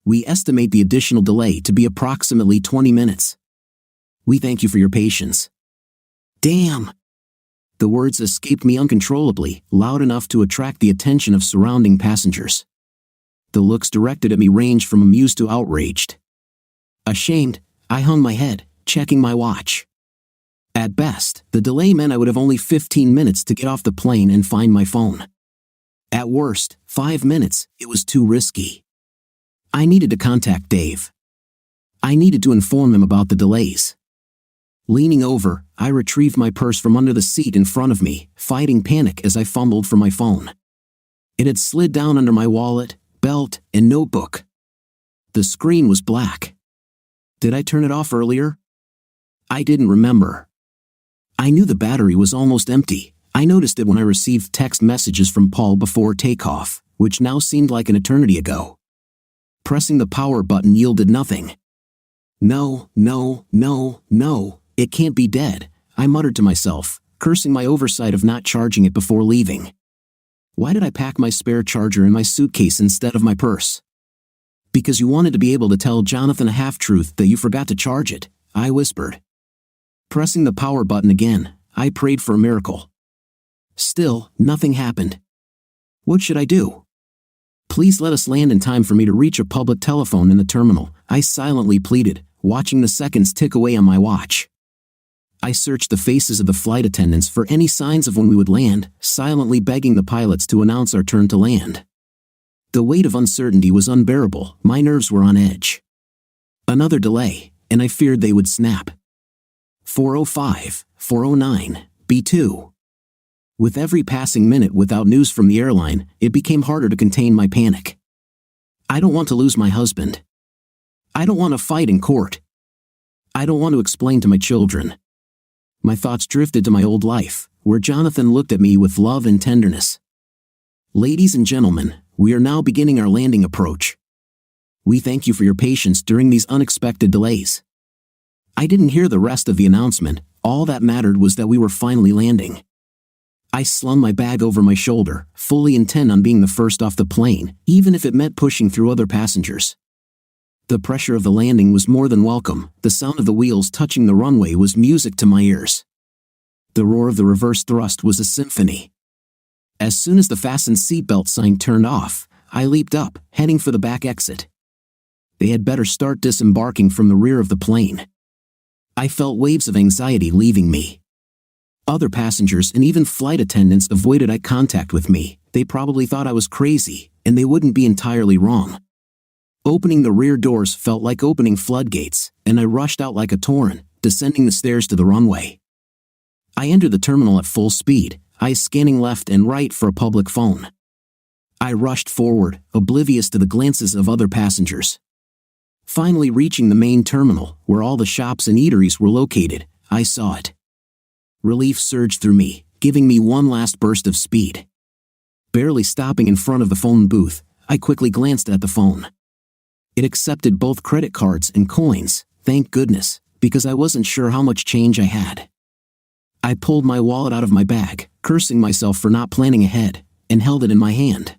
We estimate the additional delay to be approximately 20 minutes. We thank you for your patience. Damn! The words escaped me uncontrollably, loud enough to attract the attention of surrounding passengers. The looks directed at me ranged from amused to outraged. Ashamed, I hung my head, checking my watch. At best, the delay meant I would have only 15 minutes to get off the plane and find my phone. At worst, 5 minutes, it was too risky. I needed to contact Dave. I needed to inform him about the delays. Leaning over, I retrieved my purse from under the seat in front of me, fighting panic as I fumbled for my phone. It had slid down under my wallet, belt, and notebook. The screen was black. Did I turn it off earlier? I didn't remember. I knew the battery was almost empty. I noticed it when I received text messages from Paul before takeoff, which now seemed like an eternity ago. Pressing the power button yielded nothing. No, it can't be dead, I muttered to myself, cursing my oversight of not charging it before leaving. Why did I pack my spare charger in my suitcase instead of my purse? Because you wanted to be able to tell Jonathan a half-truth that you forgot to charge it, I whispered. Pressing the power button again, I prayed for a miracle. Still, nothing happened. What should I do? Please let us land in time for me to reach a public telephone in the terminal, I silently pleaded, watching the seconds tick away on my watch. I searched the faces of the flight attendants for any signs of when we would land, silently begging the pilots to announce our turn to land. The weight of uncertainty was unbearable, my nerves were on edge. Another delay, and I feared they would snap. 4:05, 4:09, B2. With every passing minute without news from the airline, it became harder to contain my panic. I don't want to lose my husband. I don't want to fight in court. I don't want to explain to my children. My thoughts drifted to my old life, where Jonathan looked at me with love and tenderness. Ladies and gentlemen, we are now beginning our landing approach. We thank you for your patience during these unexpected delays. I didn't hear the rest of the announcement, all that mattered was that we were finally landing. I slung my bag over my shoulder, fully intent on being the first off the plane, even if it meant pushing through other passengers. The pressure of the landing was more than welcome, the sound of the wheels touching the runway was music to my ears. The roar of the reverse thrust was a symphony. As soon as the fasten seatbelt sign turned off, I leaped up, heading for the back exit. They had better start disembarking from the rear of the plane. I felt waves of anxiety leaving me. Other passengers and even flight attendants avoided eye contact with me. They probably thought I was crazy, and they wouldn't be entirely wrong. Opening the rear doors felt like opening floodgates, and I rushed out like a torrent, descending the stairs to the runway. I entered the terminal at full speed, eyes scanning left and right for a public phone. I rushed forward, oblivious to the glances of other passengers. Finally reaching the main terminal, where all the shops and eateries were located, I saw it. Relief surged through me, giving me one last burst of speed. Barely stopping in front of the phone booth, I quickly glanced at the phone. It accepted both credit cards and coins, thank goodness, because I wasn't sure how much change I had. I pulled my wallet out of my bag, cursing myself for not planning ahead, and held it in my hand.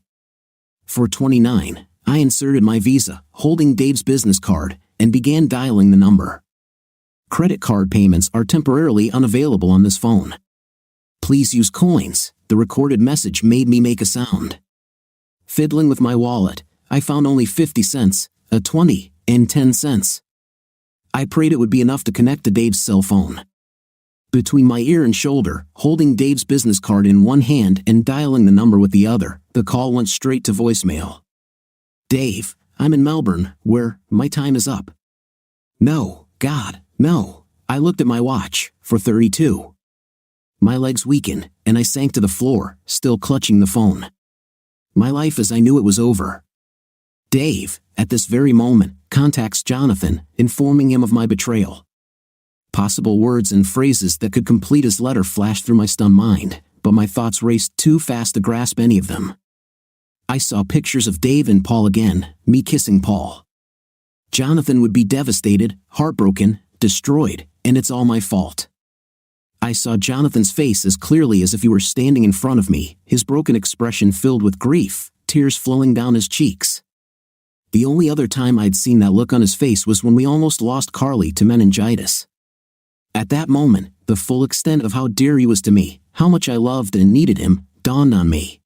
For $29, I inserted my Visa, holding Dave's business card, and began dialing the number. Credit card payments are temporarily unavailable on this phone. Please use coins, the recorded message made me make a sound. Fiddling with my wallet, I found only 50 cents, a 20, and 10 cents. I prayed it would be enough to connect to Dave's cell phone. Between my ear and shoulder, holding Dave's business card in one hand and dialing the number with the other, the call went straight to voicemail. Dave, I'm in Melbourne, where, my time is up. No, God, no. I looked at my watch, For 32. My legs weakened, and I sank to the floor, still clutching the phone. My life as I knew it was over. Dave, at this very moment, contacts Jonathan, informing him of my betrayal. Possible words and phrases that could complete his letter flashed through my stunned mind, but my thoughts raced too fast to grasp any of them. I saw pictures of Dave and Paul again, me kissing Paul. Jonathan would be devastated, heartbroken, destroyed, and it's all my fault. I saw Jonathan's face as clearly as if he were standing in front of me, his broken expression filled with grief, tears flowing down his cheeks. The only other time I'd seen that look on his face was when we almost lost Carly to meningitis. At that moment, the full extent of how dear he was to me, how much I loved and needed him, dawned on me.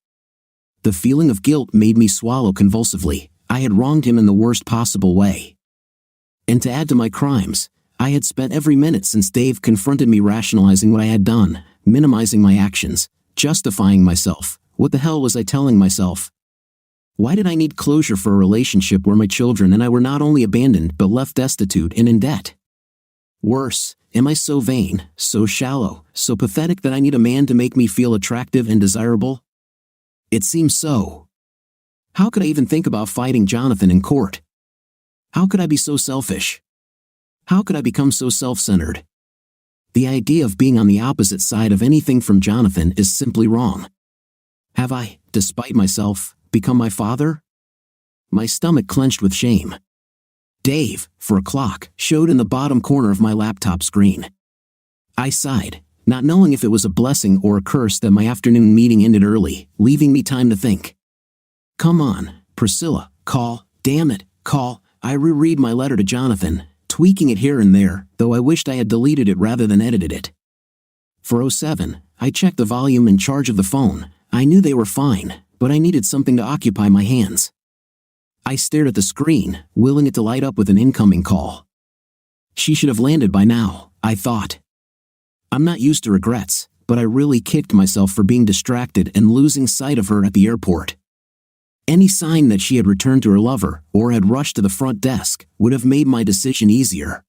The feeling of guilt made me swallow convulsively. I had wronged him in the worst possible way. And to add to my crimes, I had spent every minute since Dave confronted me rationalizing what I had done, minimizing my actions, justifying myself. What the hell was I telling myself? Why did I need closure for a relationship where my children and I were not only abandoned but left destitute and in debt? Worse, am I so vain, so shallow, so pathetic that I need a man to make me feel attractive and desirable? It seems so. How could I even think about fighting Jonathan in court? How could I be so selfish? How could I become so self-centered? The idea of being on the opposite side of anything from Jonathan is simply wrong. Have I, despite myself, become my father? My stomach clenched with shame. Dave, for a clock, showed in the bottom corner of my laptop screen. I sighed, not knowing if it was a blessing or a curse that my afternoon meeting ended early, leaving me time to think. Come on, Priscilla, call, damn it, call. I reread my letter to Jonathan, tweaking it here and there, though I wished I had deleted it rather than edited it. For 07, I checked the volume and charge of the phone. I knew they were fine, but I needed something to occupy my hands. I stared at the screen, willing it to light up with an incoming call. She should have landed by now, I thought. I'm not used to regrets, but I really kicked myself for being distracted and losing sight of her at the airport. Any sign that she had returned to her lover, or had rushed to the front desk, would have made my decision easier.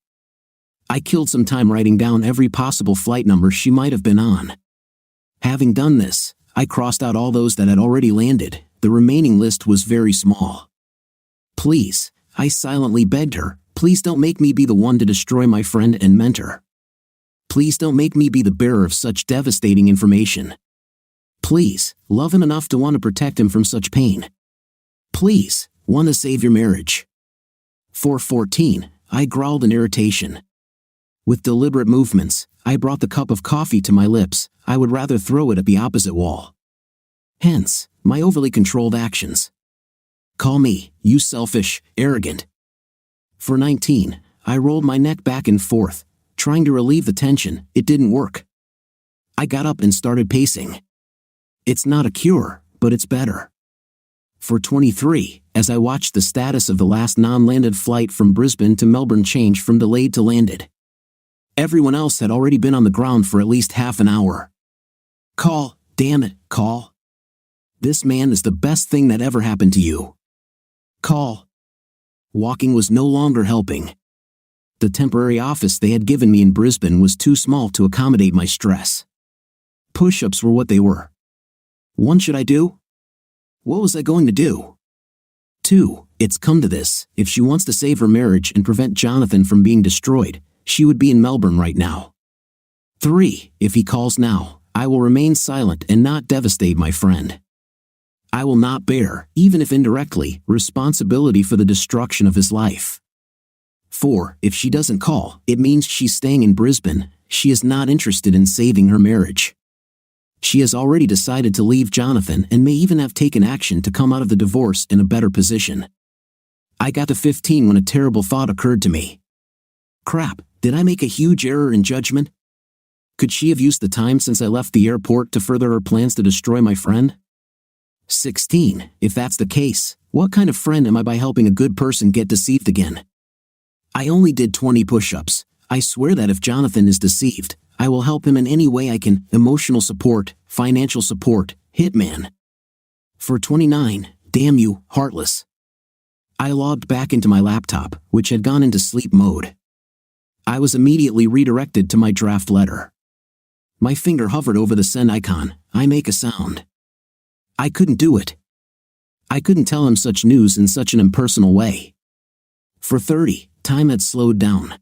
I killed some time writing down every possible flight number she might have been on. Having done this, I crossed out all those that had already landed. The remaining list was very small. Please, I silently begged her, please don't make me be the one to destroy my friend and mentor. Please don't make me be the bearer of such devastating information. Please, love him enough to want to protect him from such pain. Please, want to save your marriage. 4:14, I growled in irritation. With deliberate movements, I brought the cup of coffee to my lips. I would rather throw it at the opposite wall. Hence, my overly controlled actions. Call me, you selfish, arrogant. For 19, I rolled my neck back and forth, trying to relieve the tension. It didn't work. I got up and started pacing. It's not a cure, but it's better. For 23, as I watched the status of the last non-landed flight from Brisbane to Melbourne change from delayed to landed. Everyone else had already been on the ground for at least half an hour. Call, damn it, call. This man is the best thing that ever happened to you. Call. Walking was no longer helping. The temporary office they had given me in Brisbane was too small to accommodate my stress. Push-ups were what they were. 1, should I do? What was I going to do? 2, it's come to this. If she wants to save her marriage and prevent Jonathan from being destroyed, she would be in Melbourne right now. 3, if he calls now, I will remain silent and not devastate my friend. I will not bear, even if indirectly, responsibility for the destruction of his life. 4, if she doesn't call, it means she's staying in Brisbane. She is not interested in saving her marriage. She has already decided to leave Jonathan and may even have taken action to come out of the divorce in a better position. I got to 15 when a terrible thought occurred to me. Crap, did I make a huge error in judgment? Could she have used the time since I left the airport to further her plans to destroy my friend? 16, if that's the case, what kind of friend am I by helping a good person get deceived again? I only did 20 push-ups. I swear that if Jonathan is deceived, I will help him in any way I can. Emotional support, financial support, hitman. For 29, damn you, heartless. I logged back into my laptop, which had gone into sleep mode. I was immediately redirected to my draft letter. My finger hovered over the send icon. I make a sound. I couldn't do it. I couldn't tell him such news in such an impersonal way. For 30, time had slowed down.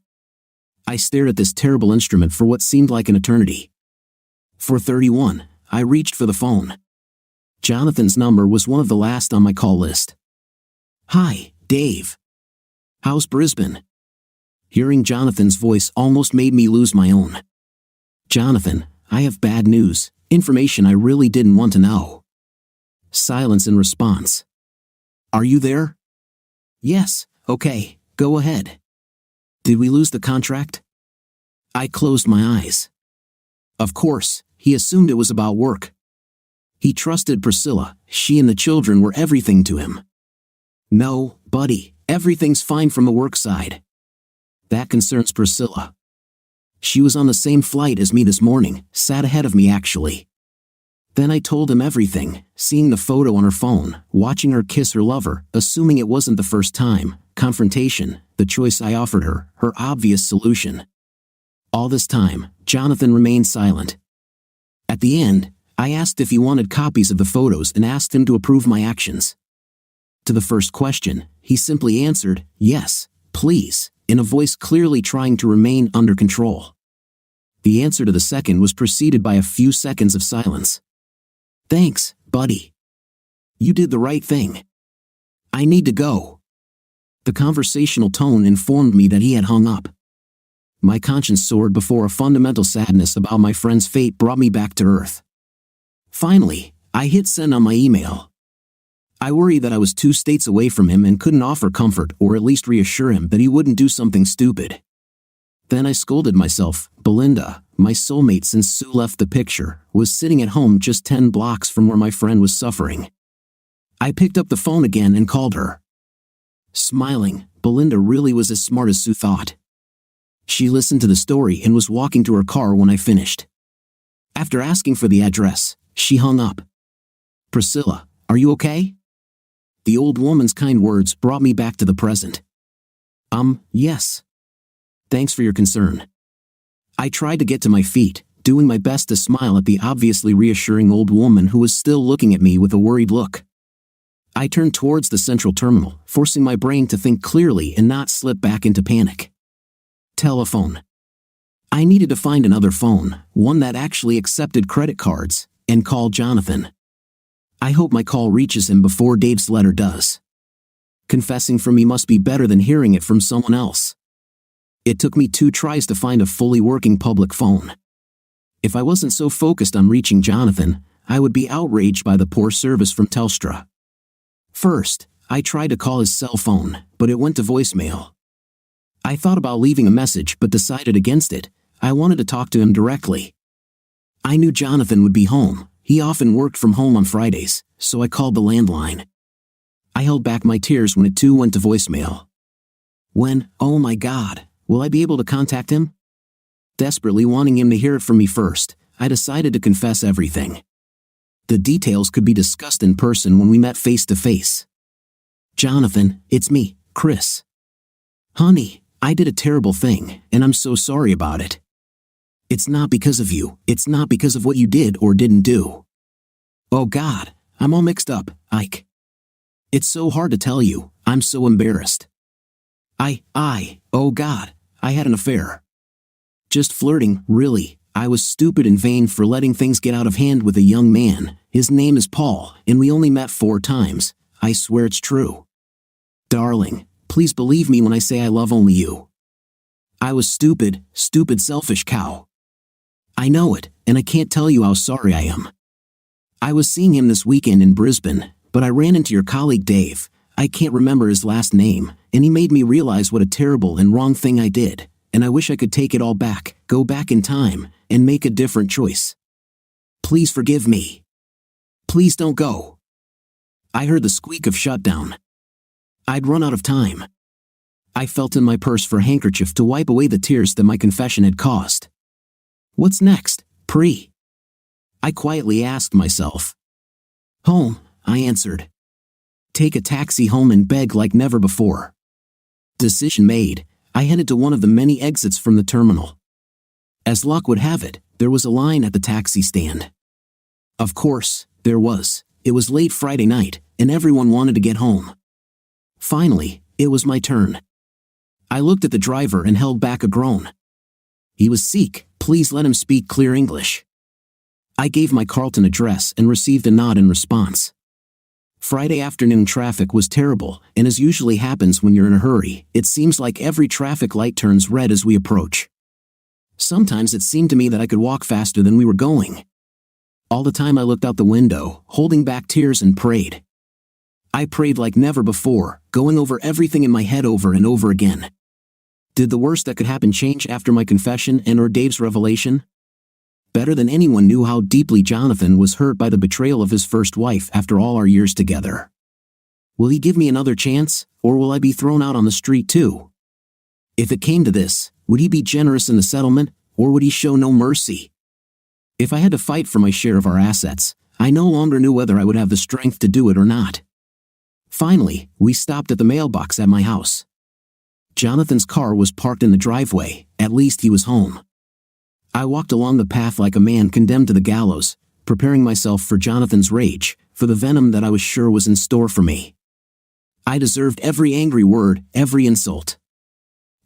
I stared at this terrible instrument for what seemed like an eternity. For 31, I reached for the phone. Jonathan's number was one of the last on my call list. "Hi, Dave. How's Brisbane?" Hearing Jonathan's voice almost made me lose my own. "Jonathan, I have bad news, information I really didn't want to know." Silence in response. "Are you there?" "Yes, okay, go ahead." "Did we lose the contract?" I closed my eyes. Of course, he assumed it was about work. He trusted Priscilla, she and the children were everything to him. "No, buddy, everything's fine from the work side. That concerns Priscilla. She was on the same flight as me this morning, sat ahead of me actually." Then I told him everything, seeing the photo on her phone, watching her kiss her lover, assuming it wasn't the first time, confrontation, the choice I offered her, her obvious solution. All this time, Jonathan remained silent. At the end, I asked if he wanted copies of the photos and asked him to approve my actions. To the first question, he simply answered, "Yes, please," in a voice clearly trying to remain under control. The answer to the second was preceded by a few seconds of silence. "Thanks, buddy. You did the right thing. I need to go." The conversational tone informed me that he had hung up. My conscience soared before a fundamental sadness about my friend's fate brought me back to earth. Finally, I hit send on my email. I worried that I was 2 states away from him and couldn't offer comfort or at least reassure him that he wouldn't do something stupid. Then I scolded myself. Belinda, my soulmate since Sue left the picture, was sitting at home just 10 blocks from where my friend was suffering. I picked up the phone again and called her. Smiling, Belinda really was as smart as Sue thought. She listened to the story and was walking to her car when I finished. After asking for the address, she hung up. "Priscilla, are you okay?" The old woman's kind words brought me back to the present. Yes. Thanks for your concern." I tried to get to my feet, doing my best to smile at the obviously reassuring old woman who was still looking at me with a worried look. I turned towards the central terminal, forcing my brain to think clearly and not slip back into panic. Telephone. I needed to find another phone, one that actually accepted credit cards, and call Jonathan. I hope my call reaches him before Dave's letter does. Confessing for me must be better than hearing it from someone else. It took me 2 tries to find a fully working public phone. If I wasn't so focused on reaching Jonathan, I would be outraged by the poor service from Telstra. First, I tried to call his cell phone, but it went to voicemail. I thought about leaving a message but decided against it. I wanted to talk to him directly. I knew Jonathan would be home. He often worked from home on Fridays, so I called the landline. I held back my tears when it too went to voicemail. Oh my God, will I be able to contact him? Desperately wanting him to hear it from me first, I decided to confess everything. The details could be discussed in person when we met face to face. "Jonathan, it's me, Chris. Honey, I did a terrible thing, and I'm so sorry about it. It's not because of you, it's not because of what you did or didn't do. Oh God, I'm all mixed up, Ike. It's so hard to tell you, I'm so embarrassed. Oh God, I had an affair. Just flirting, really. I was stupid and vain for letting things get out of hand with a young man. His name is Paul, and we only met 4 times. I swear it's true. Darling, please believe me when I say I love only you. I was stupid, selfish cow. I know it, and I can't tell you how sorry I am. I was seeing him this weekend in Brisbane, but I ran into your colleague Dave. I can't remember his last name, and he made me realize what a terrible and wrong thing I did, and I wish I could take it all back, go back in time, and make a different choice. Please forgive me. Please don't go." I heard the squeak of shutdown. I'd run out of time. I felt in my purse for a handkerchief to wipe away the tears that my confession had caused. What's next, Pri? I quietly asked myself. "Home," I answered. "Take a taxi home and beg like never before." Decision made, I headed to one of the many exits from the terminal. As luck would have it, there was a line at the taxi stand. Of course, there was. It was late Friday night, and everyone wanted to get home. Finally, it was my turn. I looked at the driver and held back a groan. He was Sikh. Please let him speak clear English. I gave my Carlton address and received a nod in response. Friday afternoon traffic was terrible, and as usually happens when you're in a hurry, it seems like every traffic light turns red as we approach. Sometimes it seemed to me that I could walk faster than we were going. All the time I looked out the window, holding back tears, and prayed. I prayed like never before, going over everything in my head over and over again. Did the worst that could happen change after my confession and or Dave's revelation? Better than anyone knew how deeply Jonathan was hurt by the betrayal of his first wife after all our years together. Will he give me another chance, or will I be thrown out on the street too? If it came to this, would he be generous in the settlement, or would he show no mercy? If I had to fight for my share of our assets, I no longer knew whether I would have the strength to do it or not. Finally, we stopped at the mailbox at my house. Jonathan's car was parked in the driveway. At least he was home. I walked along the path like a man condemned to the gallows, preparing myself for Jonathan's rage, for the venom that I was sure was in store for me. I deserved every angry word, every insult.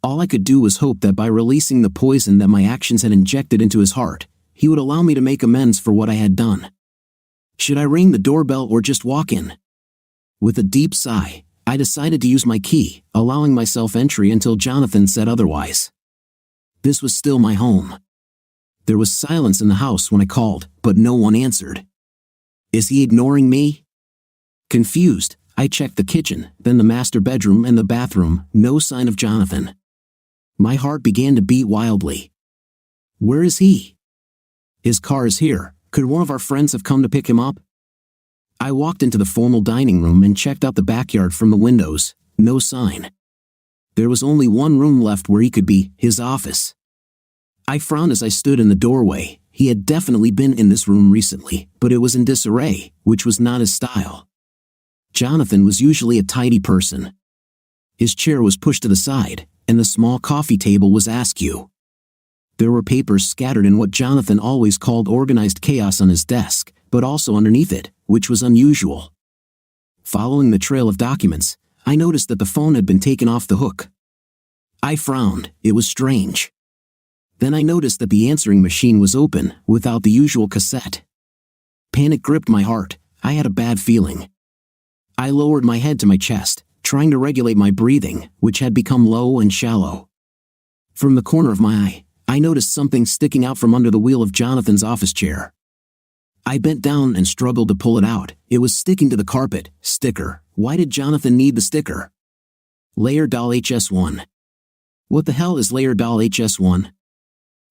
All I could do was hope that by releasing the poison that my actions had injected into his heart, he would allow me to make amends for what I had done. Should I ring the doorbell or just walk in? With a deep sigh, I decided to use my key, allowing myself entry until Jonathan said otherwise. This was still my home. There was silence in the house when I called, but no one answered. Is he ignoring me? Confused, I checked the kitchen, then the master bedroom and the bathroom. No sign of Jonathan. My heart began to beat wildly. Where is he? His car is here. Could one of our friends have come to pick him up? I walked into the formal dining room and checked out the backyard from the windows. No sign. There was only one room left where he could be, his office. I frowned as I stood in the doorway. He had definitely been in this room recently, but it was in disarray, which was not his style. Jonathan was usually a tidy person. His chair was pushed to the side, and the small coffee table was askew. There were papers scattered in what Jonathan always called organized chaos on his desk, but also underneath it, which was unusual. Following the trail of documents, I noticed that the phone had been taken off the hook. I frowned. It was strange. Then I noticed that the answering machine was open, without the usual cassette. Panic gripped my heart. I had a bad feeling. I lowered my head to my chest, trying to regulate my breathing, which had become low and shallow. From the corner of my eye, I noticed something sticking out from under the wheel of Jonathan's office chair. I bent down and struggled to pull it out. It was sticking to the carpet. Sticker. Why did Jonathan need the sticker? Layer Doll HS1. What the hell is Layer Doll HS1?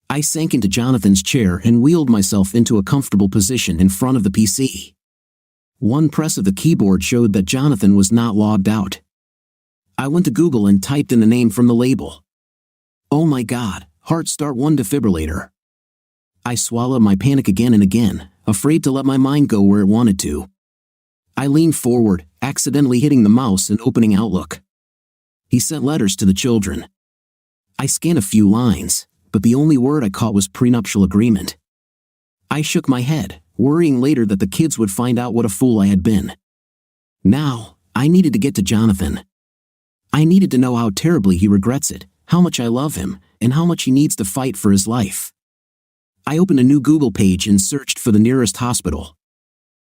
I sank into Jonathan's chair and wheeled myself into a comfortable position in front of the PC. One press of the keyboard showed that Jonathan was not logged out. I went to Google and typed in the name from the label. Oh my God, heart start 1 defibrillator. I swallowed my panic again and again, afraid to let my mind go where it wanted to. I leaned forward, accidentally hitting the mouse and opening Outlook. He sent letters to the children. I scanned a few lines, but the only word I caught was prenuptial agreement. I shook my head, worrying later that the kids would find out what a fool I had been. Now, I needed to get to Jonathan. I needed to know how terribly he regrets it, how much I love him, and how much he needs to fight for his life. I opened a new Google page and searched for the nearest hospital.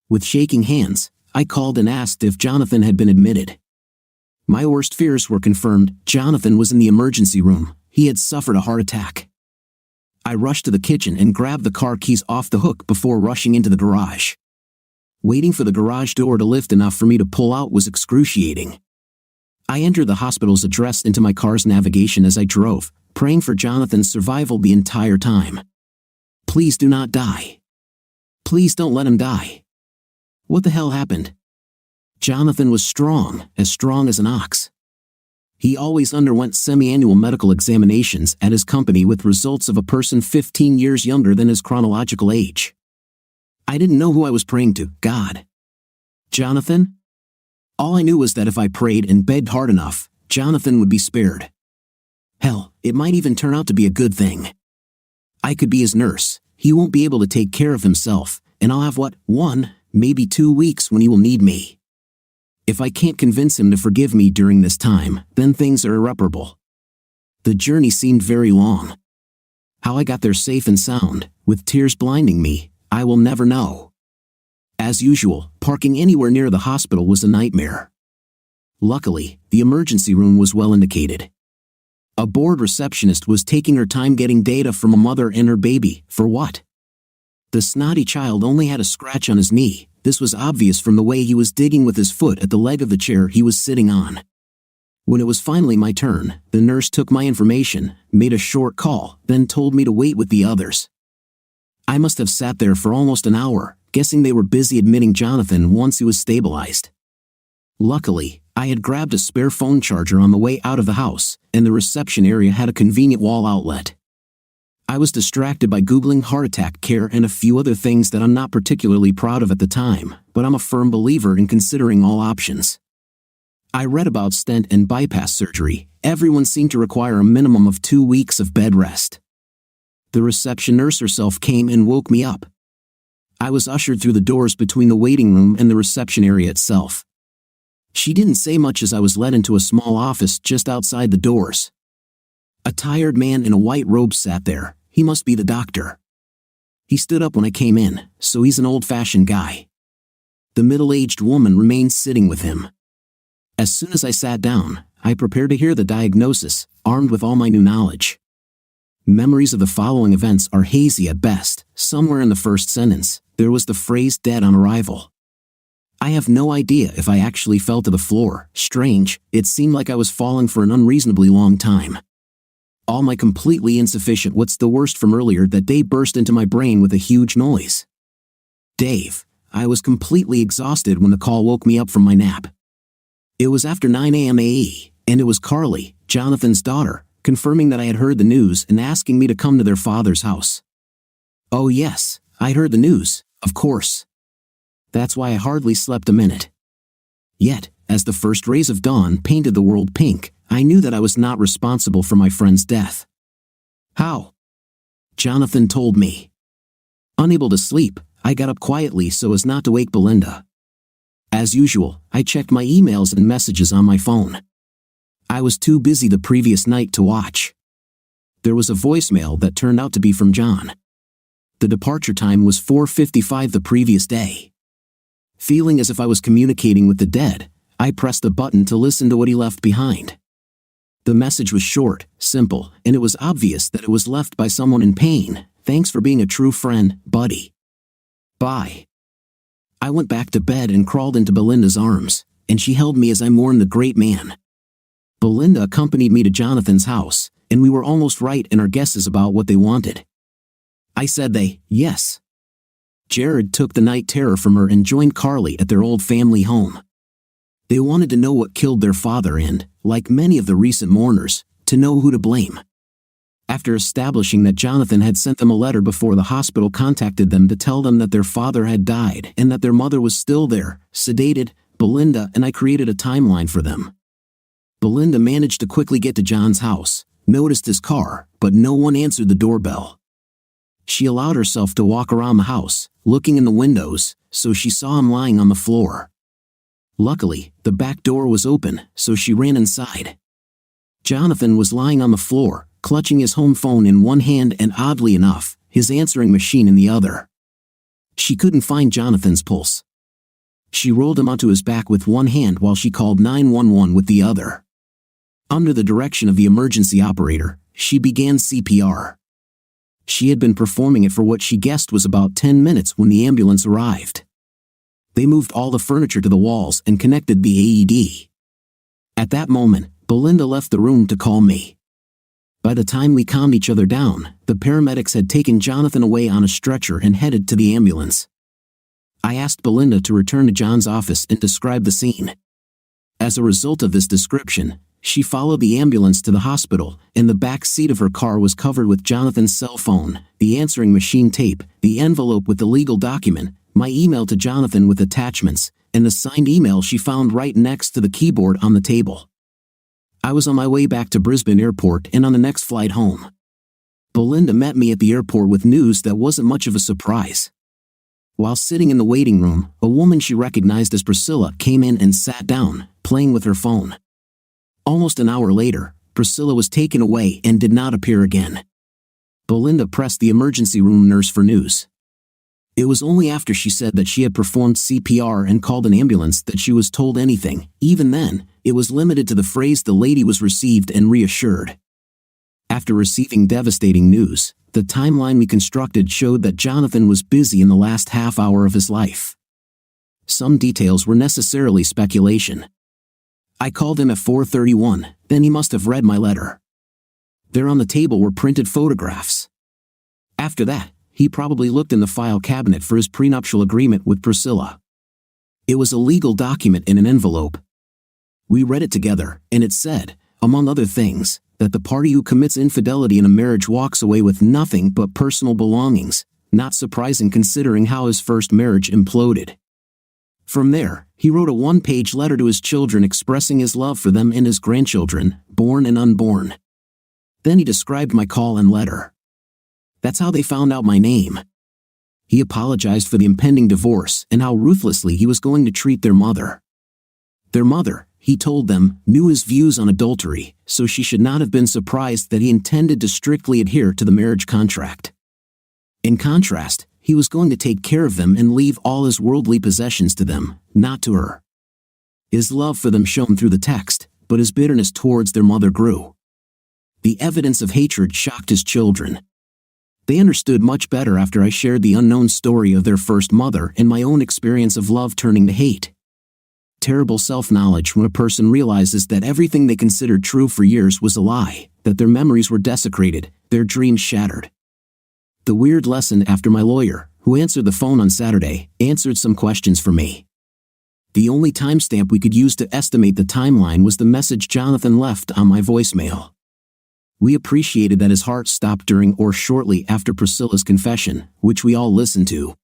With shaking hands, I called and asked if Jonathan had been admitted. My worst fears were confirmed. Jonathan was in the emergency room. He had suffered a heart attack. I rushed to the kitchen and grabbed the car keys off the hook before rushing into the garage. Waiting for the garage door to lift enough for me to pull out was excruciating. I entered the hospital's address into my car's navigation as I drove, praying for Jonathan's survival the entire time. Please do not die. Please don't let him die. What the hell happened? Jonathan was strong as an ox. He always underwent semi-annual medical examinations at his company with results of a person 15 years younger than his chronological age. I didn't know who I was praying to. God. Jonathan? All I knew was that if I prayed and begged hard enough, Jonathan would be spared. Hell, it might even turn out to be a good thing. I could be his nurse, he won't be able to take care of himself, and I'll have 1, maybe 2 weeks when he will need me. If I can't convince him to forgive me during this time, then things are irreparable. The journey seemed very long. How I got there safe and sound, with tears blinding me, I will never know. As usual, parking anywhere near the hospital was a nightmare. Luckily, the emergency room was well indicated. A bored receptionist was taking her time getting data from a mother and her baby. For what? The snotty child only had a scratch on his knee. This was obvious from the way he was digging with his foot at the leg of the chair he was sitting on. When it was finally my turn, the nurse took my information, made a short call, then told me to wait with the others. I must have sat there for almost an hour, guessing they were busy admitting Jonathan once he was stabilized. Luckily, I had grabbed a spare phone charger on the way out of the house, and the reception area had a convenient wall outlet. I was distracted by Googling heart attack care and a few other things that I'm not particularly proud of at the time, but I'm a firm believer in considering all options. I read about stent and bypass surgery. Everyone seemed to require a minimum of 2 weeks of bed rest. The reception nurse herself came and woke me up. I was ushered through the doors between the waiting room and the reception area itself. She didn't say much as I was led into a small office just outside the doors. A tired man in a white robe sat there. He must be the doctor. He stood up when I came in, so he's an old-fashioned guy. The middle-aged woman remained sitting with him. As soon as I sat down, I prepared to hear the diagnosis, armed with all my new knowledge. Memories of the following events are hazy at best. Somewhere in the first sentence, there was the phrase "dead on arrival." I have no idea if I actually fell to the floor. Strange, it seemed like I was falling for an unreasonably long time. All my completely insufficient "what's the worst" from earlier that day burst into my brain with a huge noise. Dave. I was completely exhausted when the call woke me up from my nap. It was after 9 a.m. AE, and it was Carly, Jonathan's daughter, confirming that I had heard the news and asking me to come to their father's house. Oh yes, I'd heard the news, of course. That's why I hardly slept a minute. Yet, as the first rays of dawn painted the world pink, I knew that I was not responsible for my friend's death. How? Jonathan told me. Unable to sleep, I got up quietly so as not to wake Belinda. As usual, I checked my emails and messages on my phone. I was too busy the previous night to watch. There was a voicemail that turned out to be from John. The departure time was 4:55 the previous day. Feeling as if I was communicating with the dead, I pressed the button to listen to what he left behind. The message was short, simple, and it was obvious that it was left by someone in pain. Thanks for being a true friend, buddy. Bye. I went back to bed and crawled into Belinda's arms, and she held me as I mourned the great man. Belinda accompanied me to Jonathan's house, and we were almost right in our guesses about what they wanted. I said yes. Jared took the night terror from her and joined Carly at their old family home. They wanted to know what killed their father and, like many of the recent mourners, to know who to blame. After establishing that Jonathan had sent them a letter before the hospital contacted them to tell them that their father had died and that their mother was still there, sedated, Belinda and I created a timeline for them. Belinda managed to quickly get to John's house, noticed his car, but no one answered the doorbell. She allowed herself to walk around the house, looking in the windows, so she saw him lying on the floor. Luckily, the back door was open, so she ran inside. Jonathan was lying on the floor, clutching his home phone in one hand and, oddly enough, his answering machine in the other. She couldn't find Jonathan's pulse. She rolled him onto his back with one hand while she called 911 with the other. Under the direction of the emergency operator, she began CPR. She had been performing it for what she guessed was about 10 minutes when the ambulance arrived. They moved all the furniture to the walls and connected the AED. At that moment, Belinda left the room to call me. By the time we calmed each other down, the paramedics had taken Jonathan away on a stretcher and headed to the ambulance. I asked Belinda to return to John's office and describe the scene. As a result of this description, she followed the ambulance to the hospital, and the back seat of her car was covered with Jonathan's cell phone, the answering machine tape, the envelope with the legal document, my email to Jonathan with attachments, and the signed email she found right next to the keyboard on the table. I was on my way back to Brisbane Airport and on the next flight home. Belinda met me at the airport with news that wasn't much of a surprise. While sitting in the waiting room, a woman she recognized as Priscilla came in and sat down, playing with her phone. Almost an hour later, Priscilla was taken away and did not appear again. Belinda pressed the emergency room nurse for news. It was only after she said that she had performed CPR and called an ambulance that she was told anything. Even then, it was limited to the phrase "the lady was received and reassured." After receiving devastating news, the timeline we constructed showed that Jonathan was busy in the last half hour of his life. Some details were necessarily speculation. I called him at 4:31, then he must have read my letter. There on the table were printed photographs. After that, he probably looked in the file cabinet for his prenuptial agreement with Priscilla. It was a legal document in an envelope. We read it together, and it said, among other things, that the party who commits infidelity in a marriage walks away with nothing but personal belongings, not surprising considering how his first marriage imploded. From there, he wrote a one-page letter to his children expressing his love for them and his grandchildren, born and unborn. Then he described my call and letter. That's how they found out my name. He apologized for the impending divorce and how ruthlessly he was going to treat their mother. Their mother, he told them, knew his views on adultery, so she should not have been surprised that he intended to strictly adhere to the marriage contract. In contrast, he was going to take care of them and leave all his worldly possessions to them, not to her. His love for them shone through the text, but his bitterness towards their mother grew. The evidence of hatred shocked his children. They understood much better after I shared the unknown story of their first mother and my own experience of love turning to hate. Terrible self-knowledge when a person realizes that everything they considered true for years was a lie, that their memories were desecrated, their dreams shattered. The weird lesson after my lawyer, who answered the phone on Saturday, answered some questions for me. The only timestamp we could use to estimate the timeline was the message Jonathan left on my voicemail. We appreciated that his heart stopped during or shortly after Priscilla's confession, which we all listened to.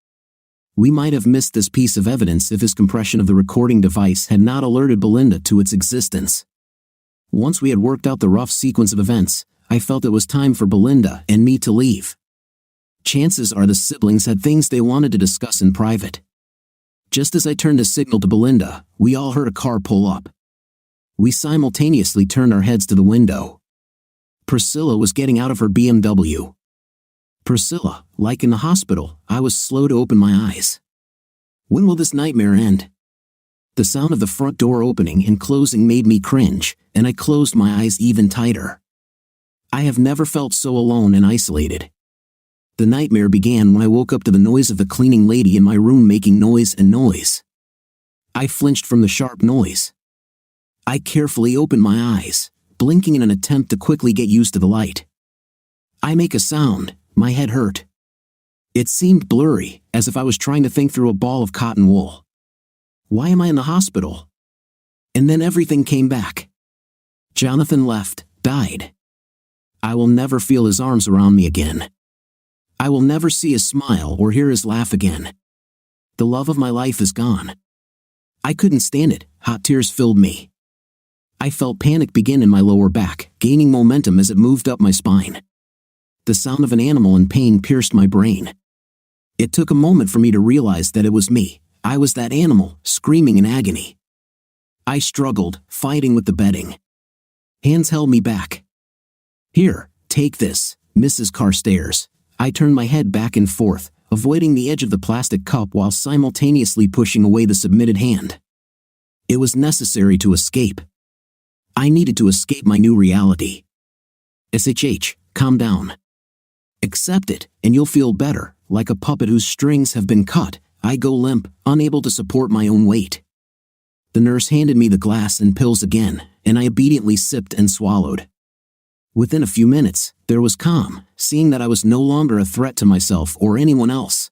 We might have missed this piece of evidence if his compression of the recording device had not alerted Belinda to its existence. Once we had worked out the rough sequence of events, I felt it was time for Belinda and me to leave. Chances are the siblings had things they wanted to discuss in private. Just as I turned to signal to Belinda, we all heard a car pull up. We simultaneously turned our heads to the window. Priscilla was getting out of her BMW. Priscilla, like in the hospital, I was slow to open my eyes. When will this nightmare end? The sound of the front door opening and closing made me cringe, and I closed my eyes even tighter. I have never felt so alone and isolated. The nightmare began when I woke up to the noise of the cleaning lady in my room making noise and noise. I flinched from the sharp noise. I carefully opened my eyes, blinking in an attempt to quickly get used to the light. I make a sound. My head hurt. It seemed blurry, as if I was trying to think through a ball of cotton wool. Why am I in the hospital? And then everything came back. Jonathan left, died. I will never feel his arms around me again. I will never see his smile or hear his laugh again. The love of my life is gone. I couldn't stand it, hot tears filled me. I felt panic begin in my lower back, gaining momentum as it moved up my spine. The sound of an animal in pain pierced my brain. It took a moment for me to realize that it was me. I was that animal, screaming in agony. I struggled, fighting with the bedding. Hands held me back. Here, take this, Mrs. Carstairs. I turned my head back and forth, avoiding the edge of the plastic cup while simultaneously pushing away the submitted hand. It was necessary to escape. I needed to escape my new reality. SHH, calm down. Accept it, and you'll feel better. Like a puppet whose strings have been cut, I go limp, unable to support my own weight. The nurse handed me the glass and pills again, and I obediently sipped and swallowed. Within a few minutes, there was calm, seeing that I was no longer a threat to myself or anyone else.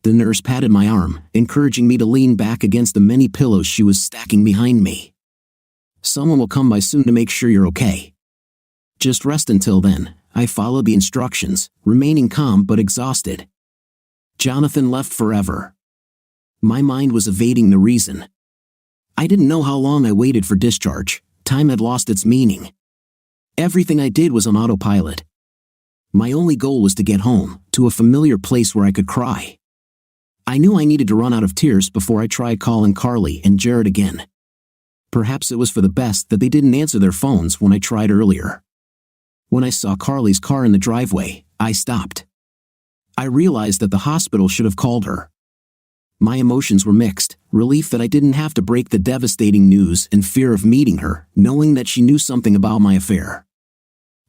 The nurse patted my arm, encouraging me to lean back against the many pillows she was stacking behind me. Someone will come by soon to make sure you're okay. Just rest until then. I followed the instructions, remaining calm but exhausted. Jonathan left forever. My mind was evading the reason. I didn't know how long I waited for discharge, Time had lost its meaning. Everything I did was on autopilot. My only goal was to get home, to a familiar place where I could cry. I knew I needed to run out of tears before I tried calling Carly and Jared again. Perhaps it was for the best that they didn't answer their phones when I tried earlier. When I saw Carly's car in the driveway, I stopped. I realized that the hospital should have called her. My emotions were mixed, relief that I didn't have to break the devastating news and fear of meeting her, knowing that she knew something about my affair.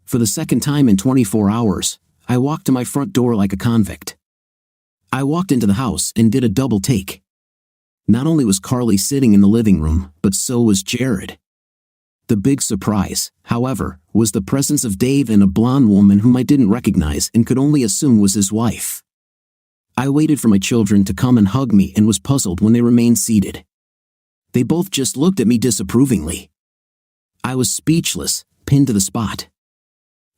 For the second time in 24 hours, I walked to my front door like a convict. I walked into the house and did a double take. Not only was Carly sitting in the living room, but so was Jared. The big surprise, however, was the presence of Dave and a blonde woman whom I didn't recognize and could only assume was his wife. I waited for my children to come and hug me and was puzzled when they remained seated. They both just looked at me disapprovingly. I was speechless, pinned to the spot.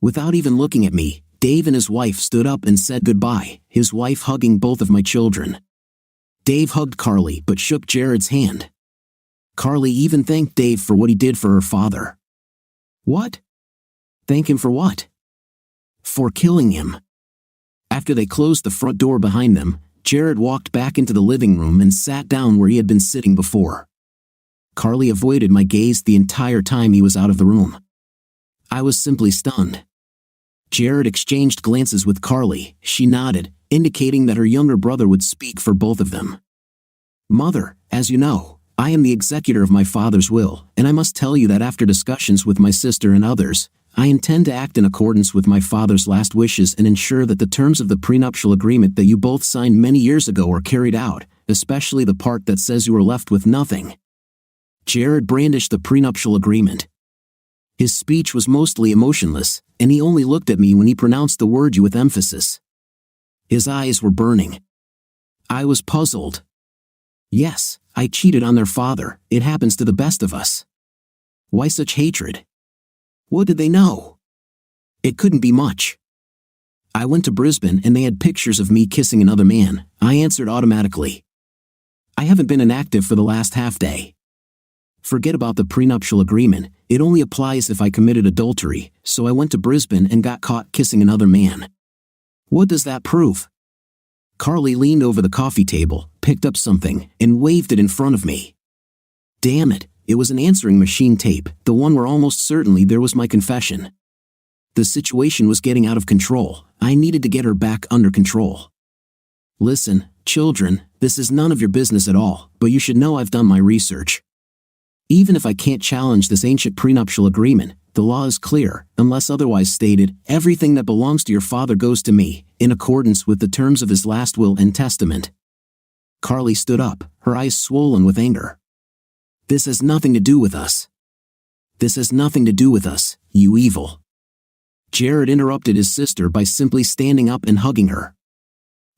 Without even looking at me, Dave and his wife stood up and said goodbye, his wife hugging both of my children. Dave hugged Carly but shook Jared's hand. Carly even thanked Dave for what he did for her father. What? Thank him for what? For killing him. After they closed the front door behind them, Jared walked back into the living room and sat down where he had been sitting before. Carly avoided my gaze the entire time he was out of the room. I was simply stunned. Jared exchanged glances with Carly. She nodded, indicating that her younger brother would speak for both of them. Mother, as you know, I am the executor of my father's will, and I must tell you that after discussions with my sister and others, I intend to act in accordance with my father's last wishes and ensure that the terms of the prenuptial agreement that you both signed many years ago are carried out, especially the part that says you are left with nothing. Jared brandished the prenuptial agreement. His speech was mostly emotionless, and he only looked at me when he pronounced the word "you" with emphasis. His eyes were burning. I was puzzled. Yes, I cheated on their father. It happens to the best of us. Why such hatred? What did they know? It couldn't be much. I went to Brisbane and they had pictures of me kissing another man. I answered automatically. I haven't been inactive for the last half day. Forget about the prenuptial agreement, it only applies if I committed adultery, so I went to Brisbane and got caught kissing another man. What does that prove? Carly leaned over the coffee table, picked up something, and waved it in front of me. Damn it, it was an answering machine tape, the one where almost certainly there was my confession. The situation was getting out of control. I needed to get her back under control. Listen, children, this is none of your business at all, but you should know I've done my research. Even if I can't challenge this ancient prenuptial agreement, the law is clear, unless otherwise stated, everything that belongs to your father goes to me, in accordance with the terms of his last will and testament. Carly stood up, her eyes swollen with anger. This has nothing to do with us. This has nothing to do with us, you evil. Jared interrupted his sister by simply standing up and hugging her.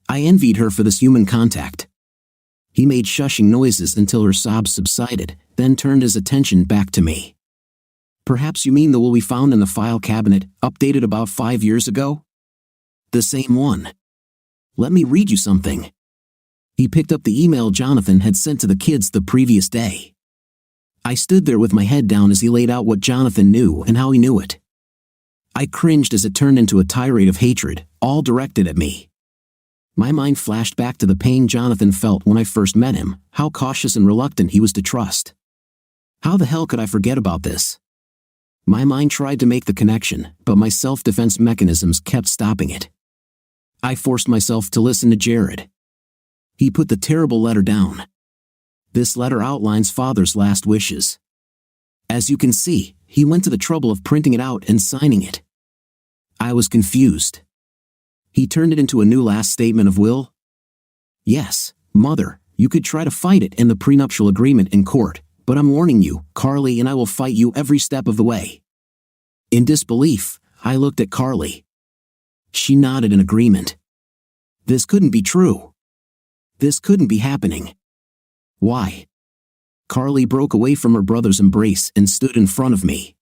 I envied her for this human contact. He made shushing noises until her sobs subsided, then turned his attention back to me. Perhaps you mean the will we found in the file cabinet, updated about 5 years ago? The same one. Let me read you something. He picked up the email Jonathan had sent to the kids the previous day. I stood there with my head down as he laid out what Jonathan knew and how he knew it. I cringed as it turned into a tirade of hatred, all directed at me. My mind flashed back to the pain Jonathan felt when I first met him, how cautious and reluctant he was to trust. How the hell could I forget about this? My mind tried to make the connection, but my self-defense mechanisms kept stopping it. I forced myself to listen to Jared. He put the terrible letter down. This letter outlines Father's last wishes. As you can see, he went to the trouble of printing it out and signing it. I was confused. He turned it into a new last statement of will? Yes, Mother, you could try to fight it in the prenuptial agreement in court, but I'm warning you, Carly and I will fight you every step of the way. In disbelief, I looked at Carly. She nodded in agreement. This couldn't be true. This couldn't be happening. Why? Carly broke away from her brother's embrace and stood in front of me.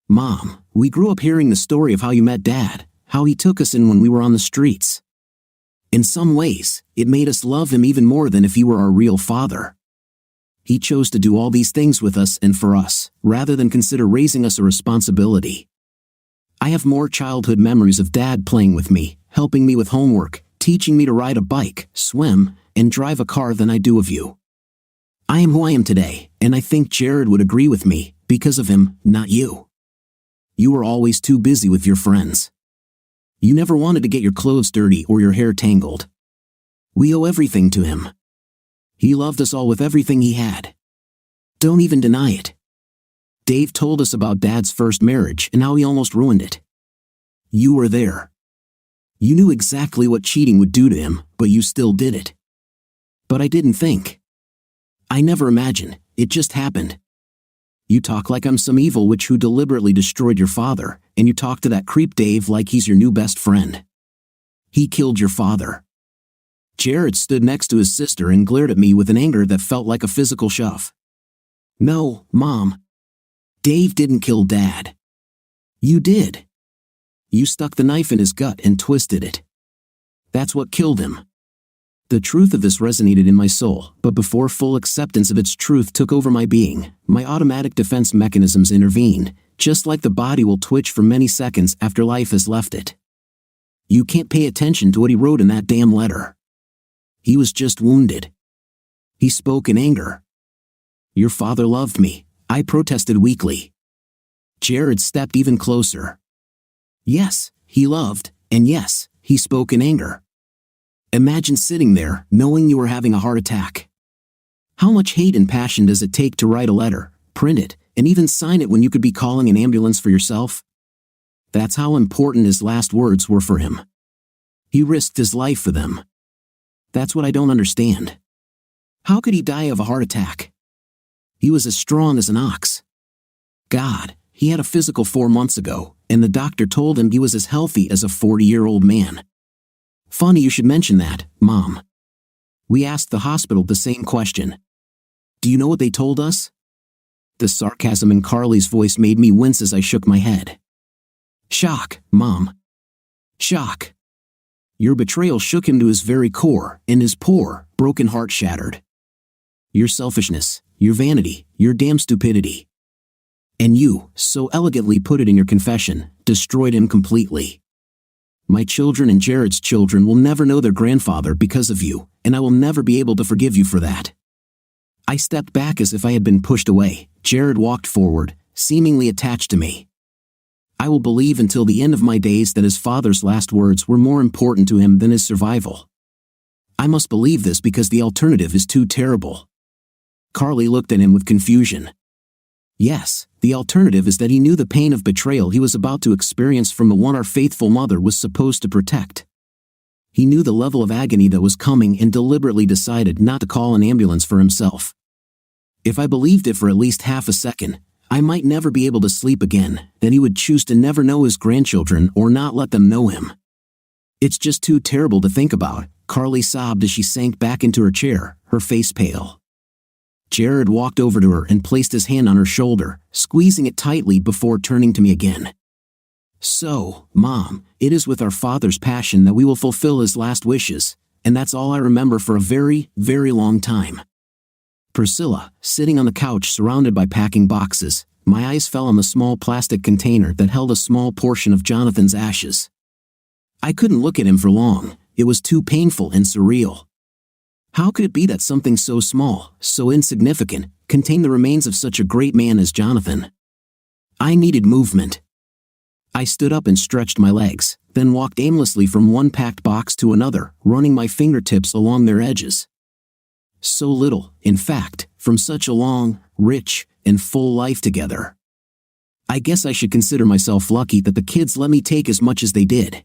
Mom, we grew up hearing the story of how you met Dad, how he took us in when we were on the streets. In some ways, it made us love him even more than if he were our real father. He chose to do all these things with us and for us, rather than consider raising us a responsibility. I have more childhood memories of Dad playing with me, helping me with homework, teaching me to ride a bike, swim, and drive a car than I do of you. I am who I am today, and I think Jared would agree with me, because of him, not you. You were always too busy with your friends. You never wanted to get your clothes dirty or your hair tangled. We owe everything to him. He loved us all with everything he had. Don't even deny it. Dave told us about Dad's first marriage and how he almost ruined it. You were there. You knew exactly what cheating would do to him, but you still did it. But I didn't think. I never imagined, it just happened. You talk like I'm some evil witch who deliberately destroyed your father, and you talk to that creep Dave like he's your new best friend. He killed your father. Jared stood next to his sister and glared at me with an anger that felt like a physical shove. No, Mom. Dave didn't kill Dad. You did. You stuck the knife in his gut and twisted it. That's what killed him. The truth of this resonated in my soul, but before full acceptance of its truth took over my being, my automatic defense mechanisms intervened, just like the body will twitch for many seconds after life has left it. You can't pay attention to what he wrote in that damn letter. He was just wounded. He spoke in anger. Your father loved me, I protested weakly. Jared stepped even closer. Yes, he loved, and yes, he spoke in anger. Imagine sitting there, knowing you were having a heart attack. How much hate and passion does it take to write a letter, print it, and even sign it when you could be calling an ambulance for yourself? That's how important his last words were for him. He risked his life for them. That's what I don't understand. How could he die of a heart attack? He was as strong as an ox. God, he had a physical 4 months ago, and the doctor told him he was as healthy as a 40-year-old man. Funny you should mention that, Mom. We asked the hospital the same question. Do you know what they told us? The sarcasm in Carly's voice made me wince as I shook my head. Shock, Mom. Shock. Your betrayal shook him to his very core, and his poor, broken heart shattered. Your selfishness, your vanity, your damn stupidity. And you, so elegantly put it in your confession, destroyed him completely. My children and Jared's children will never know their grandfather because of you, and I will never be able to forgive you for that. I stepped back as if I had been pushed away. Jared walked forward, seemingly attached to me. I will believe until the end of my days that his father's last words were more important to him than his survival. I must believe this because the alternative is too terrible. Carly looked at him with confusion. Yes, the alternative is that he knew the pain of betrayal he was about to experience from the one our faithful mother was supposed to protect. He knew the level of agony that was coming and deliberately decided not to call an ambulance for himself. If I believed it for at least half a second, I might never be able to sleep again, then he would choose to never know his grandchildren or not let them know him. It's just too terrible to think about, Carly sobbed as she sank back into her chair, her face pale. Jared walked over to her and placed his hand on her shoulder, squeezing it tightly before turning to me again. So, Mom, it is with our father's passion that we will fulfill his last wishes, and that's all I remember for a very, very long time. Priscilla, sitting on the couch surrounded by packing boxes, my eyes fell on the small plastic container that held a small portion of Jonathan's ashes. I couldn't look at him for long, it was too painful and surreal. How could it be that something so small, so insignificant, contained the remains of such a great man as Jonathan? I needed movement. I stood up and stretched my legs, then walked aimlessly from one packed box to another, running my fingertips along their edges. So little, in fact, from such a long, rich, and full life together. I guess I should consider myself lucky that the kids let me take as much as they did.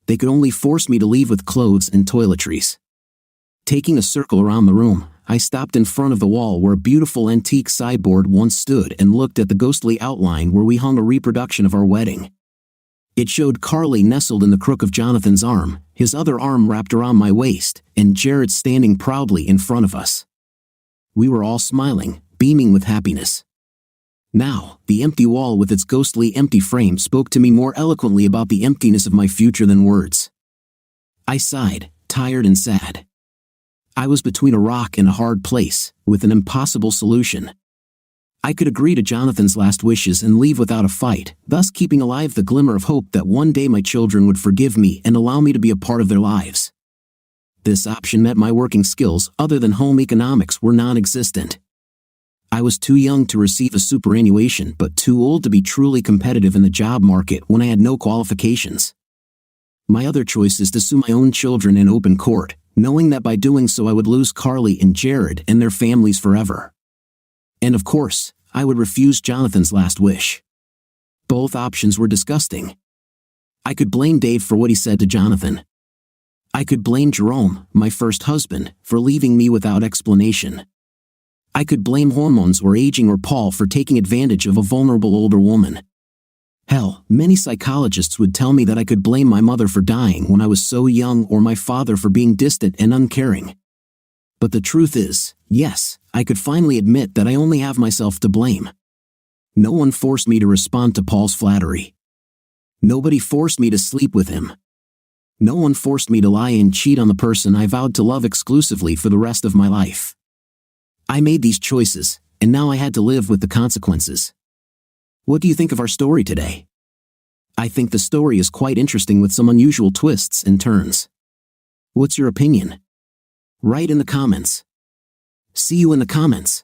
They could only force me to leave with clothes and toiletries. Taking a circle around the room, I stopped in front of the wall where a beautiful antique sideboard once stood and looked at the ghostly outline where we hung a reproduction of our wedding. It showed Carly nestled in the crook of Jonathan's arm, his other arm wrapped around my waist, and Jared standing proudly in front of us. We were all smiling, beaming with happiness. Now, the empty wall with its ghostly empty frame spoke to me more eloquently about the emptiness of my future than words. I sighed, tired and sad. I was between a rock and a hard place, with an impossible solution. I could agree to Jonathan's last wishes and leave without a fight, thus keeping alive the glimmer of hope that one day my children would forgive me and allow me to be a part of their lives. This option meant my working skills other than home economics were non-existent. I was too young to receive a superannuation but too old to be truly competitive in the job market when I had no qualifications. My other choice is to sue my own children in open court, knowing that by doing so I would lose Carly and Jared and their families forever. And of course, I would refuse Jonathan's last wish. Both options were disgusting. I could blame Dave for what he said to Jonathan. I could blame Jerome, my first husband, for leaving me without explanation. I could blame hormones or aging or Paul for taking advantage of a vulnerable older woman. Hell, many psychologists would tell me that I could blame my mother for dying when I was so young or my father for being distant and uncaring. But the truth is, yes, I could finally admit that I only have myself to blame. No one forced me to respond to Paul's flattery. Nobody forced me to sleep with him. No one forced me to lie and cheat on the person I vowed to love exclusively for the rest of my life. I made these choices, and now I had to live with the consequences. What do you think of our story today? I think the story is quite interesting with some unusual twists and turns. What's your opinion? Write in the comments. See you in the comments.